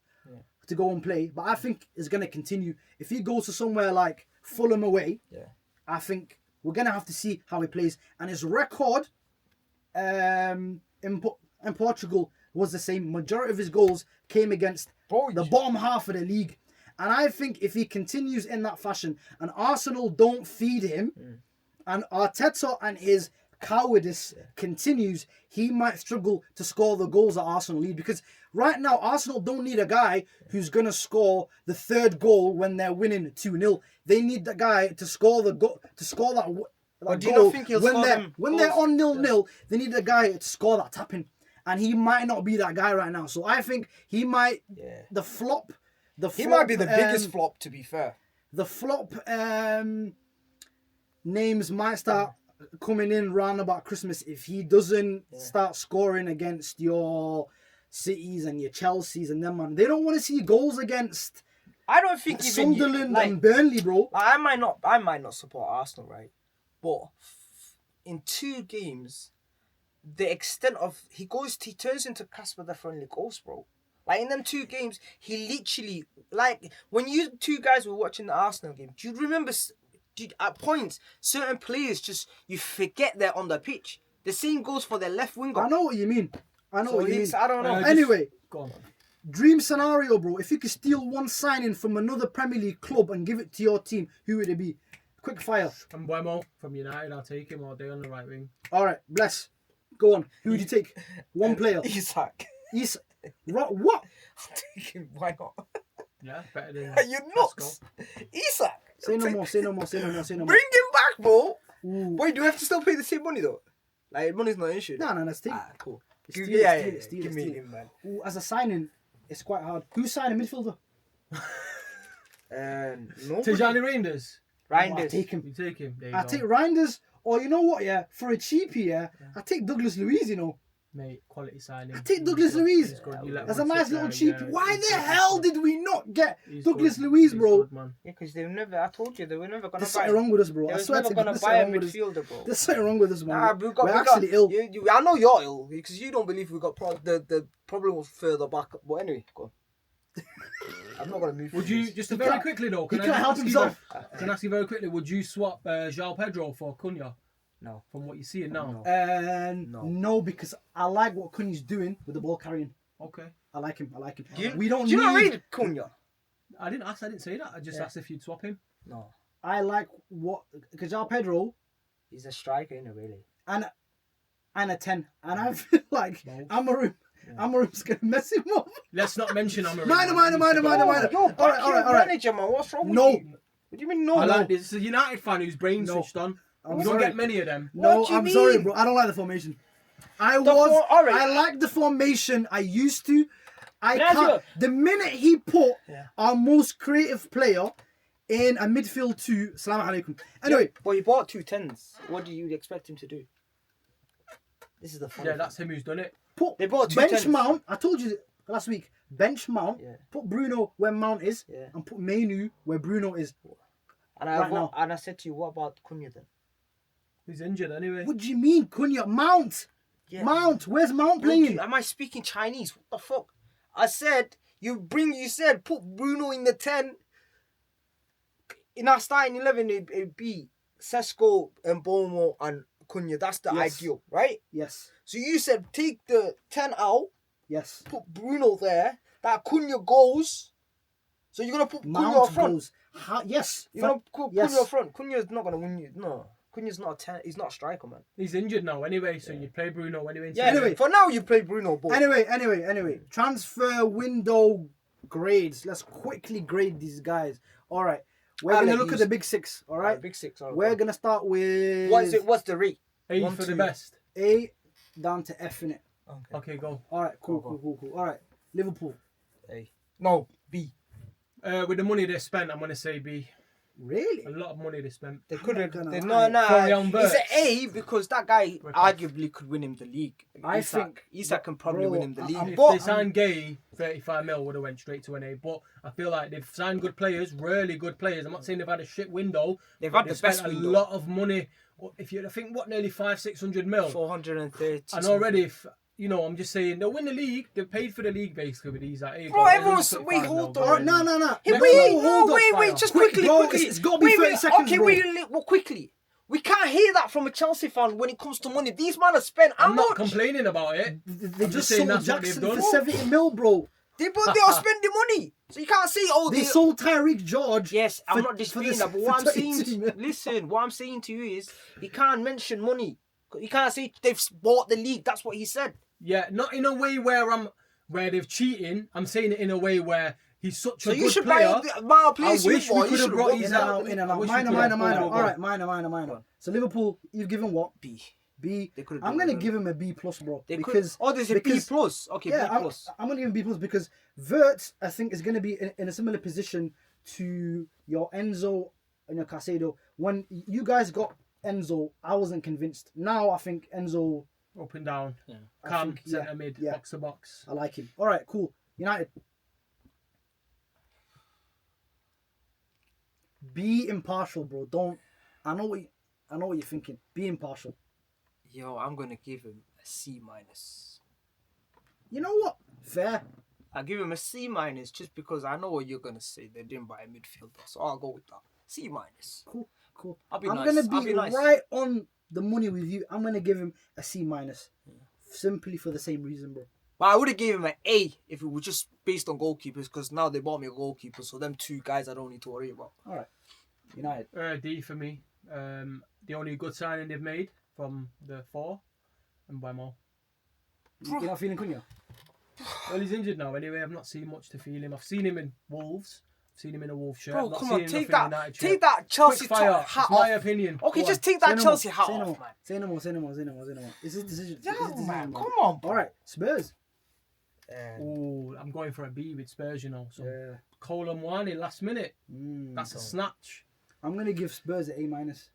to go and play, but I think it's going to continue. If he goes to somewhere like Fulham away, I think we're going to have to see how he plays. And his record in Portugal was the same. Majority of his goals came against the bottom half of the league. And I think if he continues in that fashion and Arsenal don't feed him and Arteta and his cowardice continues, he might struggle to score the goals that Arsenal need, because right now Arsenal don't need a guy who's going to score the third goal when they're winning 2-0. They need that guy to score that But do you goal not think he'll when score they're them when they're goals? on 0-0. They need a guy to score that tapping, and he might not be that guy right now. So I think he might the flop. He might be the biggest flop, to be fair. The flop names might start coming in round about Christmas if he doesn't start scoring against your Cities and your Chelseas and them, man. They don't want to see goals against I don't think even Sunderland and Burnley, bro. I might not support Arsenal, right? But in 2 games, the extent of he turns into Casper the Friendly Ghost, bro. Like in them 2 games, he literally, like when you 2 guys were watching the Arsenal game, do you remember? At points, certain players just you forget they're on the pitch. The same goes for their left winger. I know what you mean. I don't know. Anyway, Go on. dream scenario, bro. If you could steal one signing from another Premier League club and give it to your team, who would it be? Quick fire. And Buemo from United, I'll take him all day on the right wing. All right, bless. Go on. Who would you take? One player. Isak. What? I'm taking, why not? Yeah, better than. Are you nuts? Isak. Say no more. Say no more. Say no more. Say no more. Bring him back, bro. Ooh. Wait, do we have to still pay the same money though? Like money's not an issue. No, let's take it. Cool. Steal Yeah, it, steal it, give steal me it. him, man. Ooh, as a signing, it's quite hard. Who's signing midfielder? No. Tijani Reinders. I Reinders. take him. You take him. There you I go. take Reinders, or you know what? Yeah, for a cheapie, I take Douglas Luiz. You know, Mate, quality signing. I take He's Douglas good. Luiz. He's good. You let as a one nice sit little there, cheapie. yeah, Why he's the good. hell did we not get He's Douglas good. Luiz, He's bro? good, man. Yeah, because they were never. I told you they were never gonna There's buy. something wrong with us, bro. They I was swear never to gonna God, there's buy a something wrong with us. midfielder, bro. There's something wrong with us, man. Nah, We're actually ill. I know you're ill because you don't believe we got the problem was further back. But anyway, go on. I'm not gonna move. Would from you this. just He very can't- quickly though? he Can I can't just help ask you himself. Can I ask you very quickly? Would you swap João Pedro for Cunha No. from what you see now? No, because I like what Cunha's doing with the ball carrying. Okay. I like him. Do you not read Cunha? I didn't ask. I didn't say that. I just asked if you'd swap him. No. I like what because João Pedro He's a striker, isn't it, really? and a 10, and I feel like Amorim's gonna mess him up. Let's not mention Amorim. Minor. Yo, All right. manager, man. What's wrong with No. you? What do you mean no? I like this. It's a United fan who's brain No. switched on. I'm We don't sorry. get many of them. No, What do you I'm sorry, mean? bro. I don't like the formation. I alright. like the formation. I used to. I Can I ask can't. you- The minute he put our most creative player in a midfield 2, Salaam alaikum. Anyway, But he bought 2 10s. What do you expect him to do? This is the fun. Yeah, that's him who's done it. put They bought 2 bench 10s. Mount. I told you last week. Bench Mount, Yeah. put Bruno where Mount is, Yeah. and put Mainu where Bruno is. And Right now. I said to you, what about Cunha then? He's injured anyway. What do you mean, Cunha? Mount! Yeah. Mount! Where's Mount Bro, playing? dude, am I speaking Chinese? What the fuck? I said you said put Bruno in the 10. In our starting 11, it'd be Sesko and Bomo and Cunha. That's the Yes. ideal, right? Yes. So you said take the 10 out, Yes. put Bruno there. That Cunha goes. So you're gonna put Cunha up Mount front. goes. Yes. You're gonna put Yes. Cunha up front. Cunha's not gonna win you. No, Cunha's not a 10. He's not a striker, man. He's injured now anyway, so you play Bruno anyway. Yeah. Anyway. For now, you play Bruno. But Anyway. Transfer window grades. Let's quickly grade these guys. All right. We're I'll gonna let look you at the big six. All right. big six. All right. We're gonna start with. What is it? What's the rate? A 1, for the 2. best. A down to F in it. Okay. Okay, go. All right. Cool. Go. All right. Liverpool. A. No, B. With the money they spent, I'm gonna say B. Really? A lot of money they spent. They could have. gonna No, lie. Florian It's an Wirtz. A because that guy Rip arguably could win him the league. I Isak- think- Isak can probably bro, win him the I- league. If But they signed Gay, 35 mil would have went straight to an A. But I feel like they've signed good players, really good players. I'm not saying they've had a shit window. They've but had the spent best a window. lot of money. If you, I think what nearly 500-600 mil. 430. And already, if you know, I'm just saying they'll win the league. They've paid for the league basically with these. Like, Bro, everyone's wait, hold All right. on. No. Hey, Next wait, one. no, Hold up, wait, fire. just Quick, quickly, bro, quickly. it's gotta be 30 seconds, Okay, bro. well, quickly. We can't hear that from a Chelsea fan when it comes to money. These men have spent how I'm not much? complaining about it. They I'm just saying sold that's what they've Jackson done. for 70 mil, bro. They are spending money. So you can't say, oh, They sold Tyreek George. Yes, I'm for- not for disputing this- that, but for what I'm 22 saying, mil. listen, what I'm saying to you is, he can't mention money. He can't say they've bought the league. That's what he said. Yeah, not in a way where they've cheating. I'm saying it in a way where he's such So a you good should player. buy the amount of players I you wish we want. could have brought bought his In and out. out, in and I out. wish we Minor. could have- All right, minor. So Liverpool, you've given what? B. B. They could've I'm done gonna it. give him a B plus, bro. They because could. Oh, there's a B because- plus. Okay, yeah, B plus. I'm gonna give him B plus because Wirtz, I think, is gonna be in a similar position to your Enzo and your Casado. When you guys got Enzo, I wasn't convinced. Now I think Enzo, Up and down. I Cam, think, yeah, centre mid, yeah. box to box. I like him. All right, cool. United. Be impartial, bro. Don't. I know what you're thinking. Be impartial. Yo, I'm gonna give him a C minus. You know what? Fair. I give him a C minus just because I know what you're gonna say. They didn't buy a midfielder, so I'll go with that. C minus. Cool. I'll be I'm nice. gonna I'll be be nice. right on the money with you. I'm gonna give him a C minus, simply for the same reason, bro. But I would have gave him an A if it was just based on goalkeepers, because now they bought me a goalkeeper, so them two guys I don't need to worry about. All right. United. D for me. The only good signing they've made from the 4 and Buemo. You're not feeling Cunha? Well, he's injured now anyway. I've not seen much to feel him. I've seen him in Wolves. I've seen him in a Wolves shirt. Bro, I've not come seen on, him take nothing in that, United take shirt. that Chelsea Quick fire. top hat It's my off. opinion. Okay, Go just on. take that Say no Chelsea more. hat Say no off, more. man. Say no more. It's his decision. Yeah, It's his decision, man, bro. come on, bro. All right. Spurs. Ooh, I'm going for a B with Spurs, you know. So Yeah. Cole and Wani last minute. Mm. That's a snatch. I'm gonna give Spurs an A minus.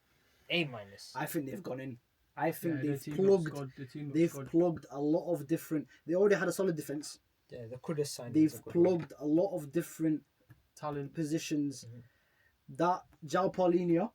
A minus. I think they've gone in. I think Yeah, the they've team looks plugged. good. The team looks They've good. plugged a lot of different. They already had a solid defense. Yeah, they could have signed. They've plugged a lot of different Talent. positions. That João Paulinho,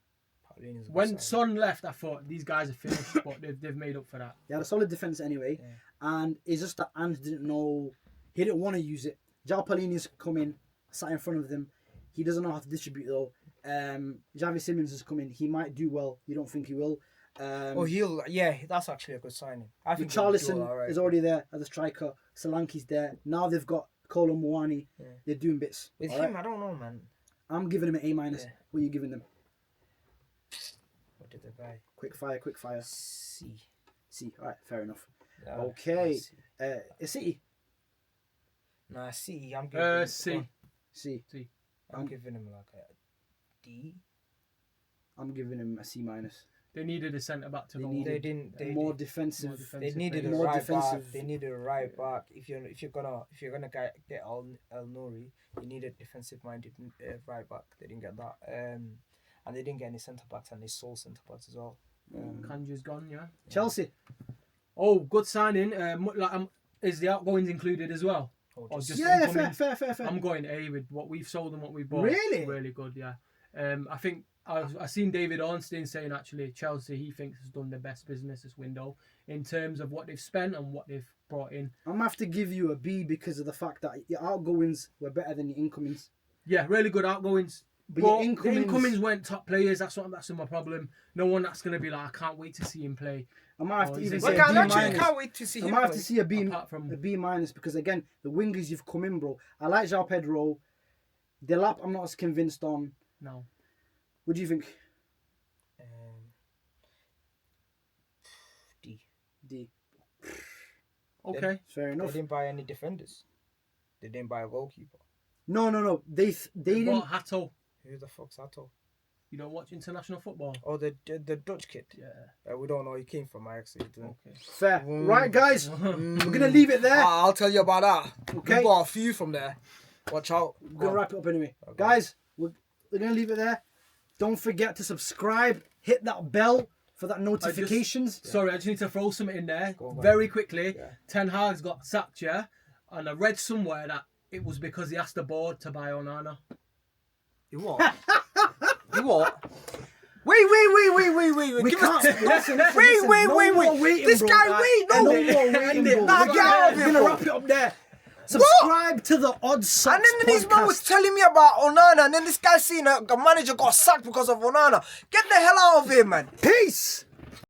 When Son left, I thought these guys are finished, but they've made up for that. they had a solid defense anyway, and it's just that Ange didn't know. He didn't want to use it. João Paulinho's come in, sat in front of them. He doesn't know how to distribute though. Javi Simmons has come in. He might do well. You don't think he will? That's actually a good signing. I think Richarlison is already there as a striker. Solanke's there. Now they've got Cole and Muani. Yeah. They're doing bits. With all him, right? I don't know, man. I'm giving him an A minus. Yeah. What are you giving them? What did they buy? Quick fire. C. C. All right, fair enough. Yeah, Okay. C. City. Nah, C. I'm giving him C. C. I'm giving him like a D. I'm giving him a C minus. They needed a centre back to They go. needed They didn't. They more did. defensive. More defensive. They needed a more right defensive. back. They needed a right back. If you're gonna get El Nouri, you need a defensive minded right back. They didn't get that. And they didn't get any centre backs, and they sold centre backs as well. Kanji's gone, yeah. Chelsea. Oh, good signing. Is the outgoings included as well? Or just Yeah, incoming. fair. I'm going A with what we've sold and what we bought. Really? Really good, yeah. I think I seen David Ornstein saying actually Chelsea he thinks has done the best business this window in terms of what they've spent and what they've brought in. I'm gonna have to give you a B because of the fact that your outgoings were better than your incomings. Yeah, really good outgoings. But But your the incomings weren't top players. That's my problem. No one that's gonna be like, I can't wait to see him play. I might have Oh, to is even it- say Well, a B I minus. can't wait to see I him might have play. to see a Apart from- B minus because again the wingers you've come in, bro. I like João Pedro. Delap, I'm not as convinced on. No. What do you think? D. D. Okay. Fair They enough. didn't buy any defenders. They didn't buy a goalkeeper. No. They didn't. What Hato? Who the fuck's Hato? You don't watch international football? Oh, the Dutch kid. Yeah. We don't know. He came from Ajax. So he didn't. Okay. Fair. Right, guys. We're gonna leave it there. I'll tell you about that. Okay. We bought a few from there. Watch out. We're gonna wrap it up anyway. Guys, we're gonna leave it there. Don't forget to subscribe. Hit that bell for that notifications. Sorry, I just need to throw something in there on. very quickly. Yeah. Ten Hag's got sacked, yeah? And I read somewhere that it was because he asked the board to buy Onana. You what? You what? Wait. We Give can't. us... Listen, Wait. No more waiting, This bro. guy, Like, wait, no. No more waiting, bro. Nah, We're get out of gonna here, bro. wrap it up there. Subscribe to the Odd Socks And then this man podcast. was telling me about Onana, and then this guy saying a manager got sacked because of Onana. Get the hell out of here, man. Peace.